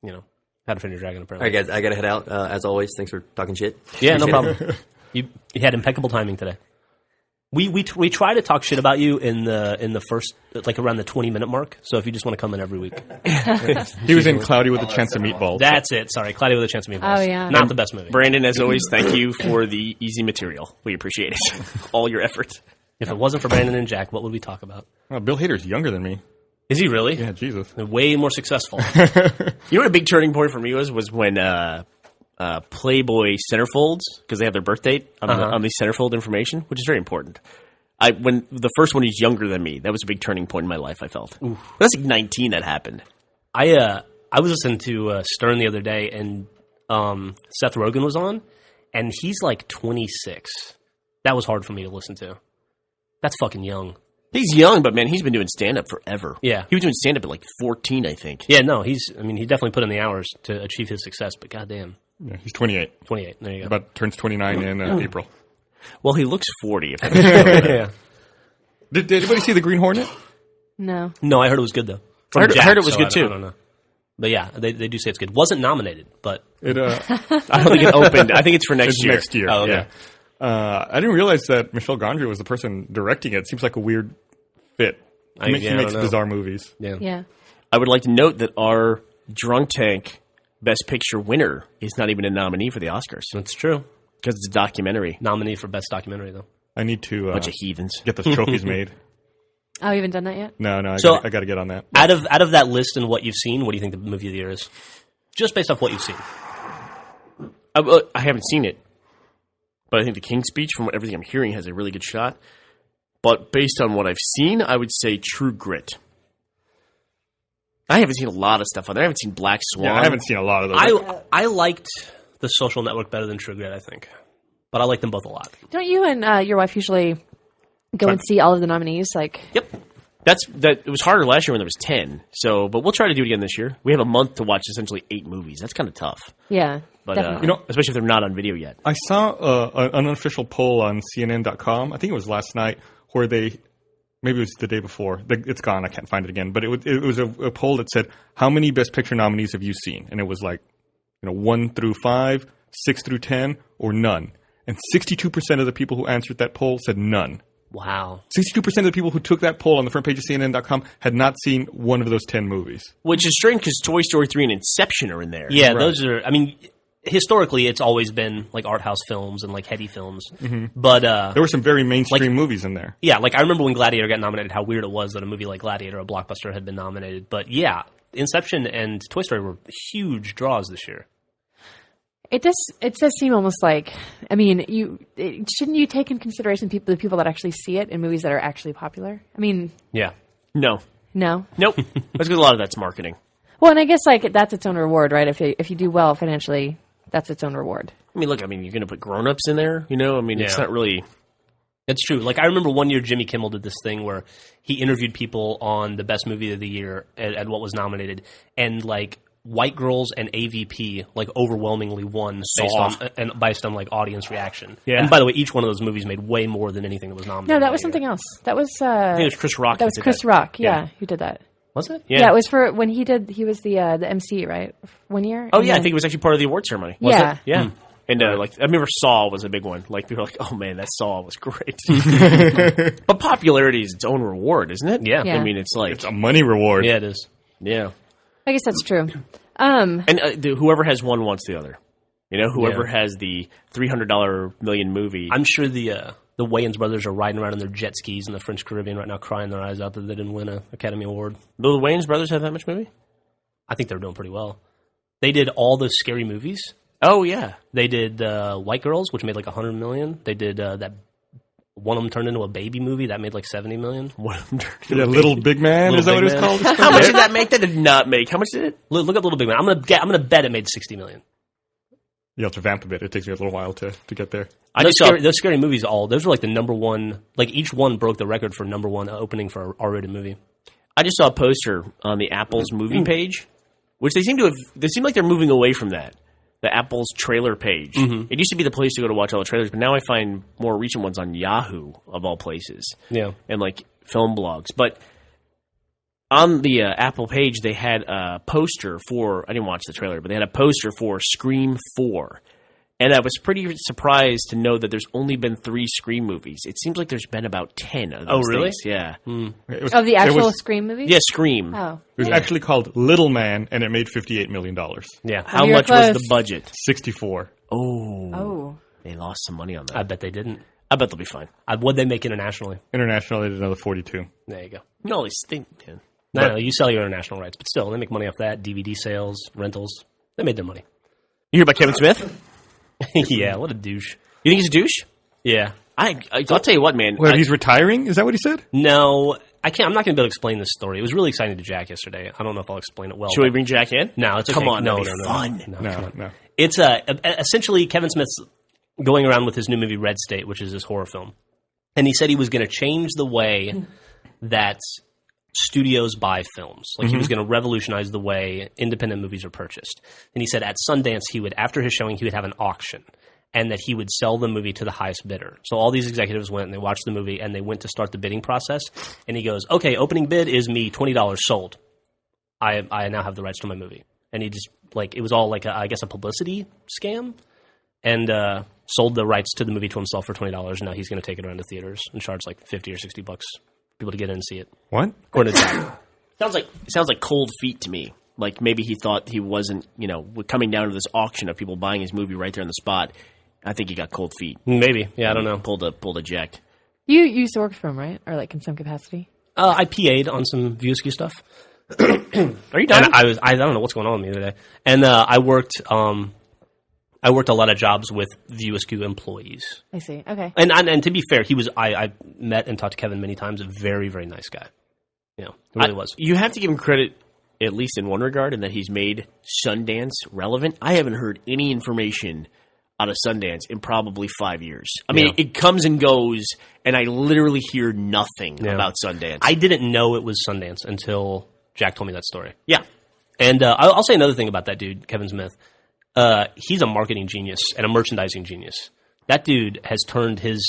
How to Train Your Dragon, All apparently. right, guys, I got to head out. As always, thanks for talking shit. Yeah, no Appreciate it. problem. You had impeccable timing today. We try to talk shit about you in the first, like around the 20-minute mark. So if you just want to come in every week, He was in Cloudy with a Chance of Meatballs. that's it. Sorry, Cloudy with a Chance of Meatballs. Oh, yeah. Not the best movie. Brandon, as always, thank you for the easy material. We appreciate it. All your effort. If it wasn't for Brandon and Jack, what would we talk about? Oh, Bill Hader's younger than me. Is he really? Yeah, Jesus. They're way more successful. You know what a big turning point for me was when Playboy centerfolds, because they have their birth date on the centerfold information, which is very important. When the first one is younger than me, that was a big turning point in my life, I felt. That's like 19 that happened. I was listening to Stern the other day, and Seth Rogen was on, and he's like 26. That was hard for me to listen to. That's fucking young. He's young, but man, he's been doing stand-up forever. Yeah. He was doing stand-up at like 14, I think. Yeah, no, he definitely put in the hours to achieve his success, but goddamn. Yeah, he's 28. 28, there you go. About turns 29 in April. Well, he looks 40. Yeah. Did anybody see The Green Hornet? No. No, I heard it was good, though. I heard Jack, it was so good, I too. don't know. But yeah, they do say it's good. Wasn't nominated, but... It I don't think it opened. I think it's for next it's year. next year. Oh, okay. Yeah. I didn't realize that Michel Gondry was the person directing it. It seems like a weird fit. He I makes don't know. bizarre movies. Yeah. Yeah. I would like to note that our drunk tank Best Picture winner is not even a nominee for the Oscars That's true. because it's a documentary. Nominee for best documentary though. I need to Bunch of heathens. get those trophies made. Oh, you haven't done that yet? No, I So- got to get on that. Out of that list and what you've seen, what do you think the movie of the year is? Just based off what you've seen. I haven't seen it, but I think The King's Speech, from everything I'm hearing, has a really good shot. But based on what I've seen, I would say True Grit. I haven't seen a lot of stuff on there. I haven't seen Black Swan. Yeah, I haven't seen a lot of those. I liked The Social Network better than True Grit, I think. But I like them both a lot. Don't you and your wife usually go and see all of the nominees? Like, Yep. It was harder last year when there was 10. So, but we'll try to do it again this year. We have a month to watch essentially 8 movies. That's kind of tough. yeah, But definitely. especially if they're not on video yet. I saw an unofficial poll on CNN.com. I think it was last night where maybe it was the day before. It's gone. I can't find it again. But it was a poll that said, how many Best Picture nominees have you seen? And it was like, 1 through 5, 6 through 10, or none. And 62% of the people who answered that poll said none. Wow. 62% of the people who took that poll on the front page of CNN.com had not seen one of those 10 movies. Which is strange because Toy Story 3 and Inception are in there. Yeah, Right. those are, I mean, historically it's always been like art house films and like heady films. But There were some very mainstream movies in there. yeah, like I remember when Gladiator got nominated, how weird it was that a movie like Gladiator, a blockbuster, had been nominated. But yeah, Inception and Toy Story were huge draws this year. It does seem almost like, I mean, shouldn't you take in consideration the people that actually see it in movies that are actually popular? I mean, Yeah. No. no. Nope. That's because a lot of that's marketing. Well, and I guess like that's its own reward, right? If you do well financially, that's its own reward. I mean, look, you're going to put grown-ups in there, I mean, it's Yeah. not really... It's true. Like I remember one year Jimmy Kimmel did this thing where he interviewed people on the best movie of the year and what was nominated, and like White Girls and AVP like overwhelmingly won based on like audience reaction. Yeah. And by the way, each one of those movies made way more than anything that was nominated. No, that was something else. That was I think it was Chris Rock. that was who did Chris that. Rock. Yeah, who did that? Was it? Yeah. It was for when he was the MC, right? 1 year. Oh, And yeah, I then- think it was actually part of the award ceremony. Yeah. Yeah. And I remember Saw was a big one. Like people were like, "Oh man, that Saw was great." But popularity is its own reward, isn't it? Yeah. Yeah. I mean, it's like, It's a money reward. Yeah, it is. yeah. I guess that's true. And whoever has one wants the other. Whoever has the $300 million movie. I'm sure the Wayans brothers are riding around in their jet skis in the French Caribbean right now, crying their eyes out that they didn't win an Academy Award. Do the Wayans brothers have that much movie? I think they're doing pretty well. They did all those scary movies. Oh yeah. They did White Girls, which made like $100 million. They did that. One of them turned into a baby movie that made like $70 million. Yeah, Little Big Man, Little is that Big what it's Man. called? How much did that make? That did not make. How much did it? Look up Little Big Man. I'm gonna bet it made $60 million. You have to vamp a bit. It takes me a little while to get there. Those scary movies, those were like the number one. Like each one broke the record for number one opening for an R-rated movie. I just saw a poster on the Apple's movie page, which they seem like they're moving away from that. The Apple's trailer page. It used to be the place to go to watch all the trailers, but now I find more recent ones on Yahoo, of all places. Yeah. And like film blogs. But on the Apple page, they had a poster for, I didn't watch the trailer, but they had a poster for Scream 4. And I was pretty surprised to know that there's only been 3 Scream movies. It seems like there's been about 10 of those. Oh, really? things. Yeah. Of the actual Scream movie? Yeah, Scream. Oh. It was actually called Little Man, and it made $58 million. Yeah. How you were much was close. the budget? 64. Oh. They lost some money on that. I bet they didn't. I bet they'll be fine. What'd they make internationally? International, they did another 42. There you go. No, they stink. Yeah. No, you sell your international rights, but still, they make money off that. DVD sales, rentals. They made their money. You hear about Kevin Smith? Yeah, what a douche. You think he's a douche? Yeah. I'll tell you what, man. Wait, he's retiring? Is that what he said? No, I can't. I'm not going to be able to explain this story. It was really exciting to Jack yesterday. I don't know if I'll explain it well. Should we bring Jack in? No, it's okay. Come on, no, that'd be fun. No, No, come on. no. It's essentially Kevin Smith's going around with his new movie Red State, which is his horror film, and he said he was going to change the way that studios buy films. Like he was going to revolutionize the way independent movies are purchased. And he said at Sundance after his showing, he would have an auction, and that he would sell the movie to the highest bidder. So all these executives went and they watched the movie and they went to start the bidding process. And he goes, "Okay, opening bid is me, $20 sold. I now have the rights to my movie." And he just it was all like I guess a publicity scam, and sold the rights to the movie to himself for $20. And now he's going to take it around to theaters and charge like $50 or $60 for people to get in and see it. What? According to Jack. Sounds like cold feet to me. like maybe he thought he wasn't, coming down to this auction of people buying his movie right there on the spot. I think he got cold feet. Maybe. Yeah, I don't know. Pulled a jack. You used to work for him, right? Or like in some capacity? I PA'd on some VSQ stuff. Are you done? And I don't know what's going on with me today. And I worked a lot of jobs with VSQ employees. I see. Okay. And to be fair, I met and talked to Kevin many times. A very, very nice guy. He really was. You have to give him credit, at least in one regard, in that he's made Sundance relevant. I haven't heard any information out of Sundance in probably 5 years. I mean, it comes and goes, and I literally hear nothing about Sundance. I didn't know it was Sundance until Jack told me that story. Yeah. And I'll say another thing about that dude, Kevin Smith. He's a marketing genius and a merchandising genius. That dude has turned his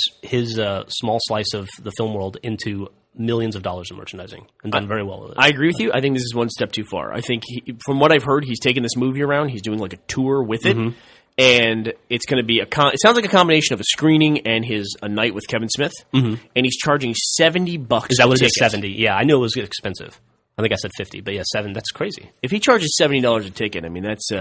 small slice of the film world into millions of dollars in merchandising and done very well with it. I agree with you. I think this is one step too far. I think, from what I've heard, he's taking this movie around. He's doing like a tour with it. Mm-hmm. And it's going to be it sounds like a combination of a screening and a night with Kevin Smith. Mm-hmm. And he's charging $70. Is that what it is? 70? Yeah, I knew it was expensive. I think I said 50, but yeah, 7. That's crazy. If he charges $70 a ticket, I mean, that's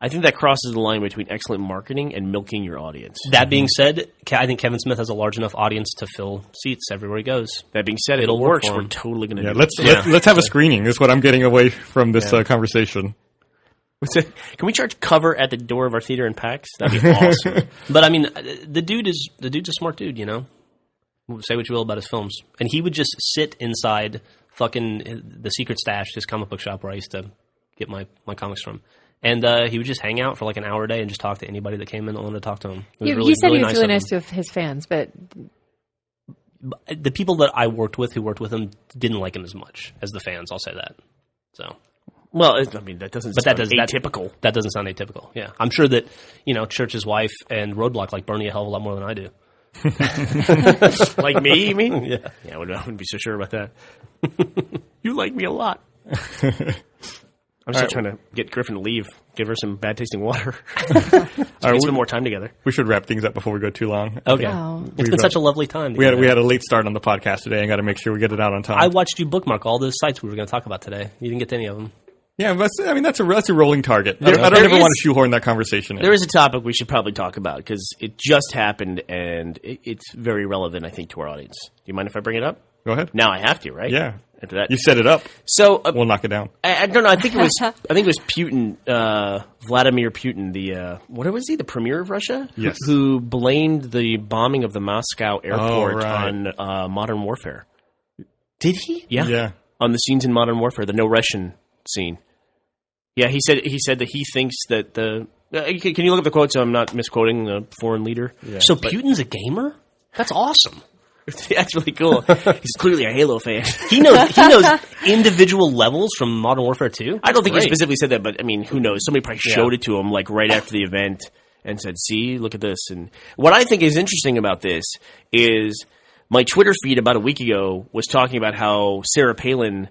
I think that crosses the line between excellent marketing and milking your audience. That being said, I think Kevin Smith has a large enough audience to fill seats everywhere he goes. That being said, it'll work. We're totally going to do it. Let's have a screening. Is what I'm getting away from this conversation. Can we charge cover at the door of our theater in PAX? That'd be awesome. But I mean, the dude's a smart dude, Say what you will about his films, and he would just sit inside fucking the Secret Stash, his comic book shop where I used to get my comics from. And he would just hang out for like an hour a day and just talk to anybody that came in that wanted to talk to him. You said he was really nice to his fans, but the people that I worked with who worked with him didn't like him as much as the fans. I'll say that. So, well, I mean, that doesn't sound atypical. That doesn't sound atypical. Yeah, I'm sure that Church's wife and Roadblock like Bernie a hell of a lot more than I do. Like me, you mean? Yeah. I wouldn't be so sure about that. You like me a lot. I'm still trying to get Griffin to leave. Give her some bad-tasting water. So we spend more time together. We should wrap things up before we go too long. Okay. It's been such a lovely time. We had a late start on the podcast today. I got to make sure we get it out on time. I watched you bookmark all the sites we were going to talk about today. You didn't get to any of them. Yeah, but I mean that's a rolling target. I don't ever want to shoehorn that conversation in. There is a topic we should probably talk about because it just happened and it's very relevant, I think, to our audience. Do you mind if I bring it up? Go ahead. Now I have to, right? Yeah. After that, you set it up. So we'll knock it down. I don't know. I think it was Putin, Vladimir Putin, what was he? The premier of Russia, yes, who blamed the bombing of the Moscow airport on Modern Warfare. Did he? Yeah. On the scenes in Modern Warfare, the no Russian scene. Yeah, he said that he thinks that the. Can you look up the quote so I'm not misquoting the foreign leader? Yeah. So Putin's a gamer? That's awesome. That's really cool. He's clearly a Halo fan. He knows individual levels from Modern Warfare 2. I don't think he specifically said that, but I mean, who knows? Somebody probably showed it to him like right after the event and said, "See, look at this." And what I think is interesting about this is my Twitter feed about a week ago was talking about how Sarah Palin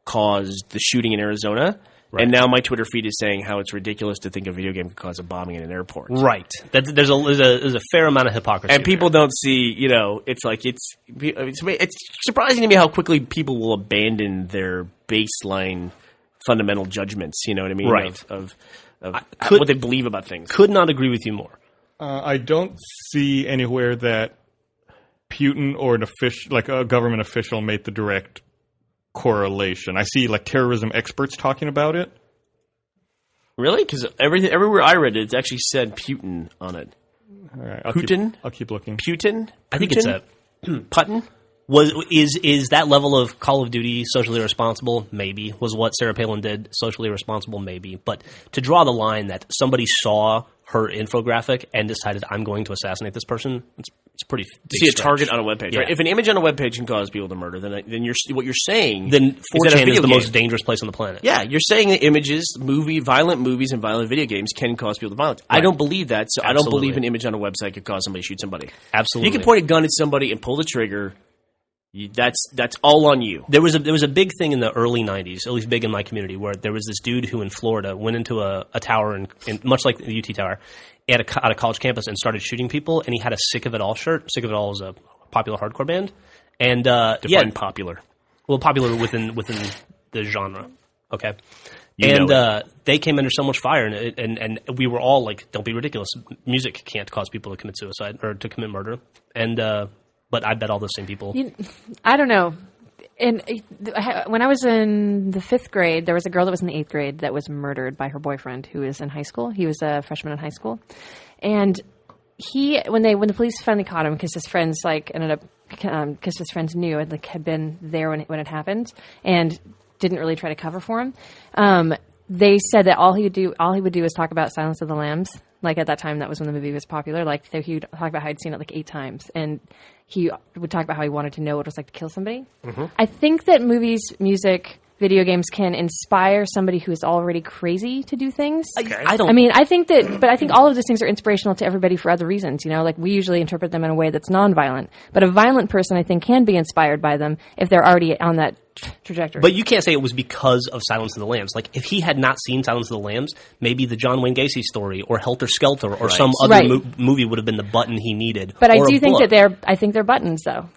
caused the shooting in Arizona. Right. And now my Twitter feed is saying how it's ridiculous to think a video game could cause a bombing in an airport. Right. There's a fair amount of hypocrisy. And people don't see, it's like it's surprising to me how quickly people will abandon their baseline fundamental judgments. You know what I mean? Right. Of what they believe about things. Could not agree with you more. I don't see anywhere that Putin or a government official made the direct correlation. I see like terrorism experts talking about it. Really? Because everywhere I read it, it's actually said Putin on it. All right, Putin? I'll keep looking. Putin? I think it's a Putin? Is that level of Call of Duty socially responsible? Maybe. Was what Sarah Palin did socially responsible? Maybe. But to draw the line that somebody saw her infographic and decided I'm going to assassinate this person, it's pretty big see a stretch. target on a webpage, right? If an image on a webpage can cause people to murder, then what you're saying then 4chan is the game. most dangerous place on the planet. Yeah, you're saying that violent movies and violent video games can cause people to violence. Right. I don't believe that, so I don't believe an image on a website could cause somebody to shoot somebody. Absolutely. You can point a gun at somebody and pull the trigger. That's all on you. There was a big thing in the early 90s, at least big in my community, where there was this dude who in Florida went into a tower, in much like the UT Tower, at a college campus and started shooting people, and he had a Sick of It All shirt. Sick of It All is a popular hardcore band. And Define popular. Well, popular within the genre. Okay. You know They came under so much fire, and we were all like, "Don't be ridiculous! Music can't cause people to commit suicide or to commit murder." And but I bet all those same people. I don't know. And when I was in the 5th grade, there was a girl that was in the 8th grade that was murdered by her boyfriend, who was in high school. He was a freshman in high school, and when the police finally caught him, because his friends ended up because his friends knew and had been there when it happened and didn't really try to cover for him. They said that all he would do is talk about Silence of the Lambs. Like at that time, that was when the movie was popular. Like he would talk about how he'd seen it like 8 times, and he would talk about how he wanted to know what it was like to kill somebody. Mm-hmm. I think that movies, music, video games can inspire somebody who is already crazy to do things. Okay. I think all of those things are inspirational to everybody for other reasons. You know, like we usually interpret them in a way that's nonviolent, but a violent person, I think, can be inspired by them if they're already on that trajectory. But you can't say it was because of Silence of the Lambs. Like, if he had not seen Silence of the Lambs, maybe the John Wayne Gacy story or Helter Skelter or some other movie would have been the button he needed. But I do think that they're buttons, though.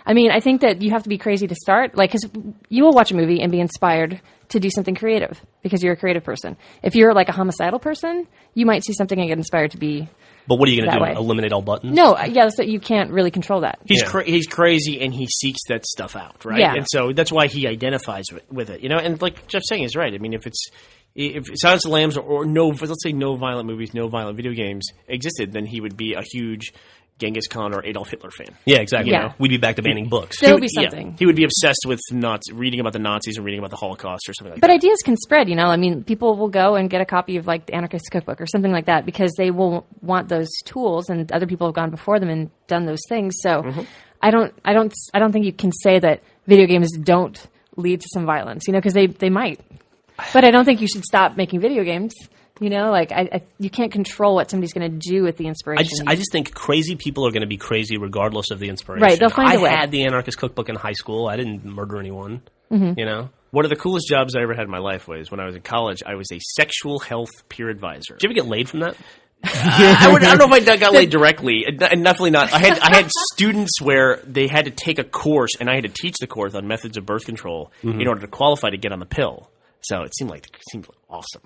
I mean, I think that you have to be crazy to start. Like, because you will watch a movie and be inspired to do something creative because you're a creative person. If you're like a homicidal person, you might see something and get inspired to be. But what are you going to do? Eliminate all buttons? No, you can't really control that. He's crazy and he seeks that stuff out, right? Yeah. And so that's why he identifies with it, you know. And like Jeff's saying is right. I mean, if Silence of the Lambs or let's say no violent movies, no violent video games existed, then he would be a huge Genghis Khan or Adolf Hitler fan. Yeah, exactly. Yeah. You know, we'd be back to banning books. There'll be something. Yeah, he would be obsessed with reading about the Nazis and reading about the Holocaust or something like that. But ideas can spread, you know. I mean, people will go and get a copy of like the Anarchist Cookbook or something like that because they will want those tools, and other people have gone before them and done those things. So, I don't think you can say that video games don't lead to some violence, you know, because they might. But I don't think you should stop making video games. You know, like you can't control what somebody's going to do with the inspiration. I just think crazy people are going to be crazy regardless of the inspiration. Right, they'll find a way. I had the Anarchist Cookbook in high school. I didn't murder anyone. Mm-hmm. You know, one of the coolest jobs I ever had in my life was when I was in college. I was a sexual health peer advisor. Did you ever get laid from that? I don't know if I got laid directly, and definitely not. I had students where they had to take a course, and I had to teach the course on methods of birth control in order to qualify to get on the pill. So it seemed awesome.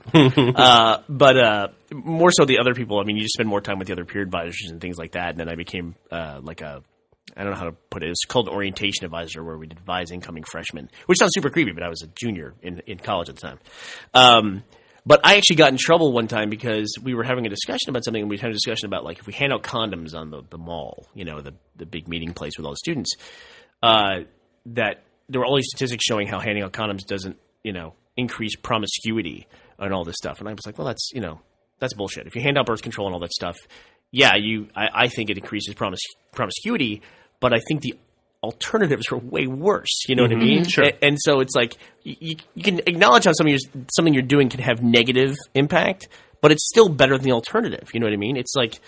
But more so the other people, I mean, you just spend more time with the other peer advisors and things like that. And then I became I don't know how to put it. It's called an orientation advisor where we'd advise incoming freshmen, which sounds super creepy, but I was a junior in college at the time. But I actually got in trouble one time because we were having a discussion about something, and we had a discussion about like if we hand out condoms on the mall, you know, the big meeting place with all the students, that there were all these statistics showing how handing out condoms doesn't, you know, increase promiscuity and all this stuff. And I was like, well, that's bullshit. If you hand out birth control and all that stuff, yeah, I think it increases promiscuity, but I think the alternatives are way worse. You know what I mean? Sure. And so it's like you can acknowledge how something you're doing can have negative impact, but it's still better than the alternative. You know what I mean? It's like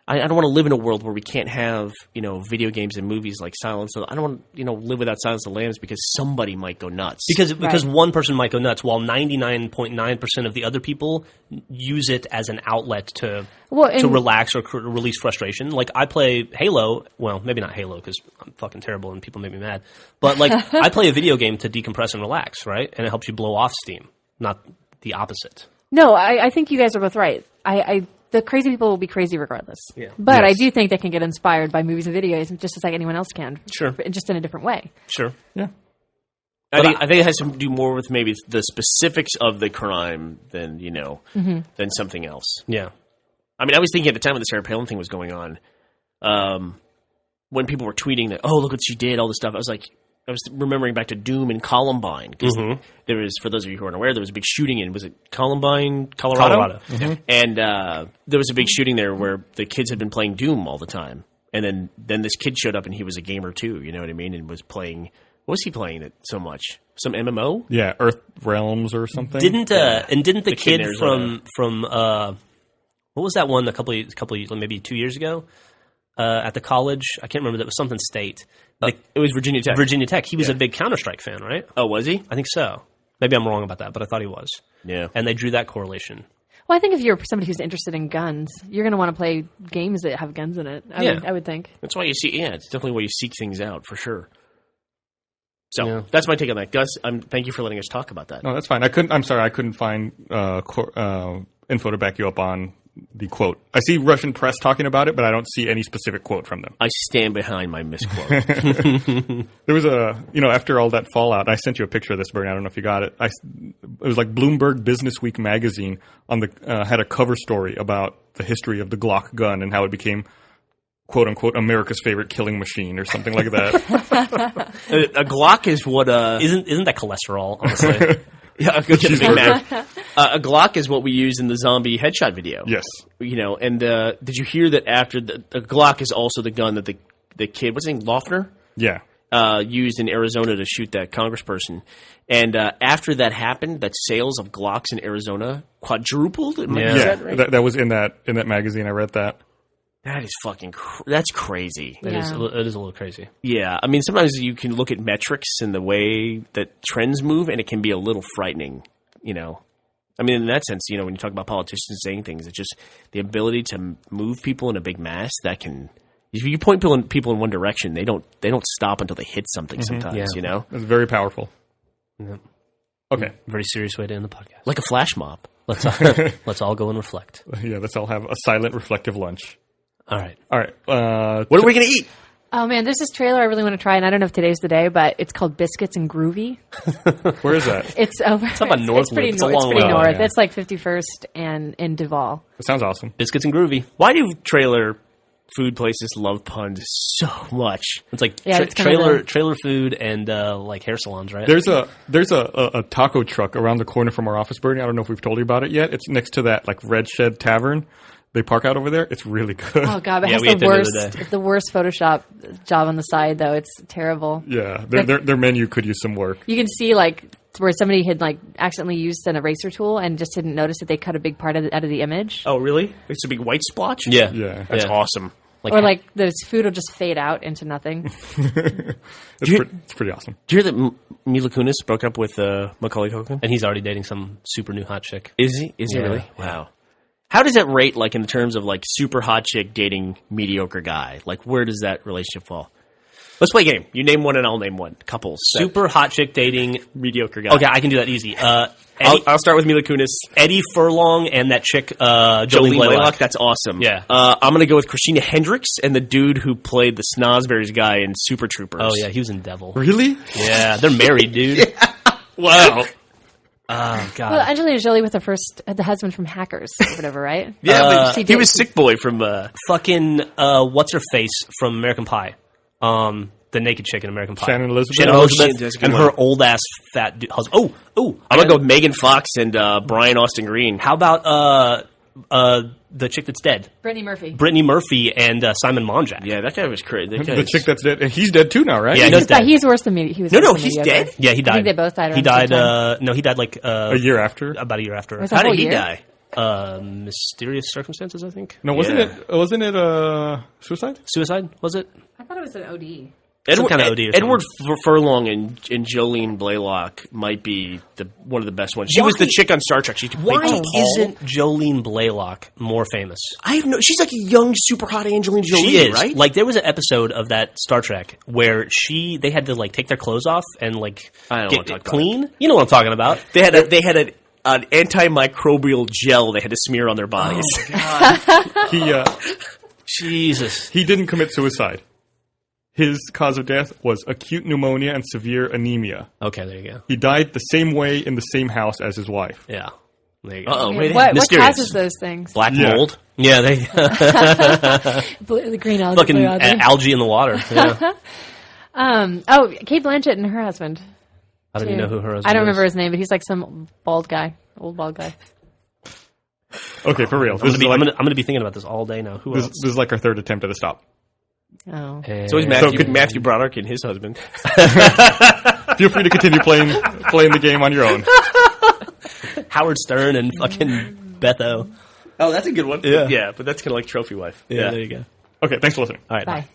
I don't want to live in a world where we can't have, you know, video games and movies like Silence. I don't want to, you know, live without Silence of the Lambs because somebody might go nuts. Because one person might go nuts while 99.9% of the other people use it as an outlet to relax or release frustration. Like I play Halo. Well, maybe not Halo because I'm fucking terrible and people make me mad. But like I play a video game to decompress and relax, right? And it helps you blow off steam, not the opposite. No, I think you guys are both right. The crazy people will be crazy regardless. Yeah. But I do think they can get inspired by movies and videos just as like anyone else can. Sure. Just in a different way. Sure. Yeah. I think it has to do more with maybe the specifics of the crime than, you know, than something else. Yeah. I mean, I was thinking at the time when the Sarah Palin thing was going on, when people were tweeting that, oh, look what she did, all this stuff, I was remembering back to Doom and Columbine because there was, for those of you who aren't aware, there was a big shooting in, was it Columbine, Colorado? Mm-hmm. And there was a big shooting there where the kids had been playing Doom all the time. And then this kid showed up and he was a gamer too, you know what I mean? And was playing, what was he playing it so much? Some MMO? Yeah, Earth Realms or something. Didn't the kid from what was that one a couple of, maybe 2 years ago at the college? I can't remember. That was something state. It was Virginia Tech. Virginia Tech. He was a big Counter-Strike fan, right? Oh, was he? I think so. Maybe I'm wrong about that, but I thought he was. Yeah. And they drew that correlation. Well, I think if you're somebody who's interested in guns, you're going to want to play games that have guns in it. I would think. That's why it's definitely why you seek things out, for sure. So that's my take on that. Gus, thank you for letting us talk about that. No, that's fine. I'm sorry, I couldn't find info to back you up on the quote. I see Russian press talking about it, but I don't see any specific quote from them. I stand behind my misquote. There was after all that fallout, I sent you a picture of this, Bernie. I don't know if you got it. It was like Bloomberg Business Week magazine had a cover story about the history of the Glock gun and how it became, quote unquote, America's favorite killing machine or something like that. A Glock is what isn't that cholesterol? Honestly, yeah, good Big Mac. A Glock is what we use in the zombie headshot video. Yes, and did you hear that after the Glock is also the gun that the kid, what's his name, Loeffner? Yeah. Used in Arizona to shoot that congressperson. And after that happened, that sales of Glocks in Arizona quadrupled. Is that right? That was in that magazine. I read that. That is that's crazy. It is a little crazy. Yeah. I mean, sometimes you can look at metrics and the way that trends move, and it can be a little frightening, I mean, in that sense, when you talk about politicians saying things, it's just the ability to move people in a big mass that can... If you point people in one direction, they don't stop until they hit something sometimes, It's very powerful. Yeah. Okay. Very serious way to end the podcast. Like a flash mob. Let's all go and reflect. Yeah, let's all have a silent, reflective lunch. All right. What are we going to eat? Oh, man, there's this trailer I really want to try, and I don't know if today's the day, but it's called Biscuits and Groovy. Where is that? It's over. It's up on North It's pretty, Loop. It's a it's long pretty way. north. Yeah. It's like 51st and in Duval. It sounds awesome. Biscuits and Groovy. Why do trailer food places love puns so much? It's like it's trailer food and like hair salons, right? There's a taco truck around the corner from our office, Bernie. I don't know if we've told you about it yet. It's next to that like Red Shed Tavern. They park out over there. It's really good. Oh god, it has we ate there the other day. the worst Photoshop job on the side though. It's terrible. Yeah, their menu could use some work. You can see like where somebody had like accidentally used an eraser tool and just didn't notice that they cut a big part out of the image. Oh, really? It's a big white splotch? Yeah. That's awesome. Or like the food will just fade out into nothing. It's pretty awesome. Do you hear that Mila Kunis broke up with Macaulay Culkin? And he's already dating some super new hot chick. Is he? Is he Yeah. really? Wow. How does that rate, like, in terms of, like, super hot chick dating mediocre guy? Like, where does that relationship fall? Let's play a game. You name one and I'll name one. Couples. Super hot chick dating Mediocre guy. Okay, I can do that easy. I'll start with Mila Kunis. Eddie Furlong and that chick Jolene Jolene Blaylock. Blaylock. That's awesome. Yeah. I'm going to go with Christina Hendricks and the dude who played the Snosberries guy in Super Troopers. Oh yeah, he was in Devil. Really? Yeah, they're married, dude. Wow. Oh god. Well, Angelina Jolie with the husband from Hackers or whatever, right? Yeah, but She he did- was Sick Boy from... Fucking what's her face from American Pie? The naked chick in American Pie. Shannon Elizabeth? Shannon Oh, Elizabeth that's a good and one. her old ass fat husband. I'm going to go with Megan Fox and Brian Austin Green. How about the chick that's dead? Brittany Murphy. Brittany Murphy and Simon Monjack. Yeah, that guy was crazy. The chick that's dead. And he's dead too now, right? Yeah, He's, he's dead. he's worse than me. He was No, worse no, than he's mediocre. dead? Yeah, he died. I think they both died He around the same died. time. No, he died like A year after? about a year after. Was How that did whole he year? die? Mysterious circumstances, I think. No, wasn't it suicide? Suicide was it? I thought it was an OD. Some kind of OD or Edward Furlong and Jolene Blaylock might be one of the best ones. She was the chick on Star Trek. She played Why T'Pol. isn't Jolene Blaylock more famous? I have no. She's like a young, super hot Angelina Jolie, She is right? like there was an episode of that Star Trek where they had to like take their clothes off and like I don't get wanna talk about clean. You know what I'm talking about? they had an antimicrobial gel they had to smear on their bodies. Jesus. He didn't commit suicide. His cause of death was acute pneumonia and severe anemia. Okay, there you go. He died the same way in the same house as his wife. Yeah, there you go. Uh-oh, Okay, wait, what mysterious. causes those things? Black Yeah. mold. Yeah, they The green algae. fucking blue algae. algae in the water. Yeah. Kate Blanchett and her husband. I don't even know who her husband I don't is. remember his name, but he's like some bald guy, old bald guy. Okay, for real. I'm This is, gonna, like, I'm gonna be thinking about this all day now. Who this, else? this is like our third attempt at a stop. Oh, So he's Matthew Broderick and his husband. Feel free to continue playing the game on your own. Howard Stern and fucking Betho. Oh, that's a good one. Yeah. Yeah, but that's kind of like Trophy Wife. Yeah, there you go. Okay, thanks for listening. All right, bye.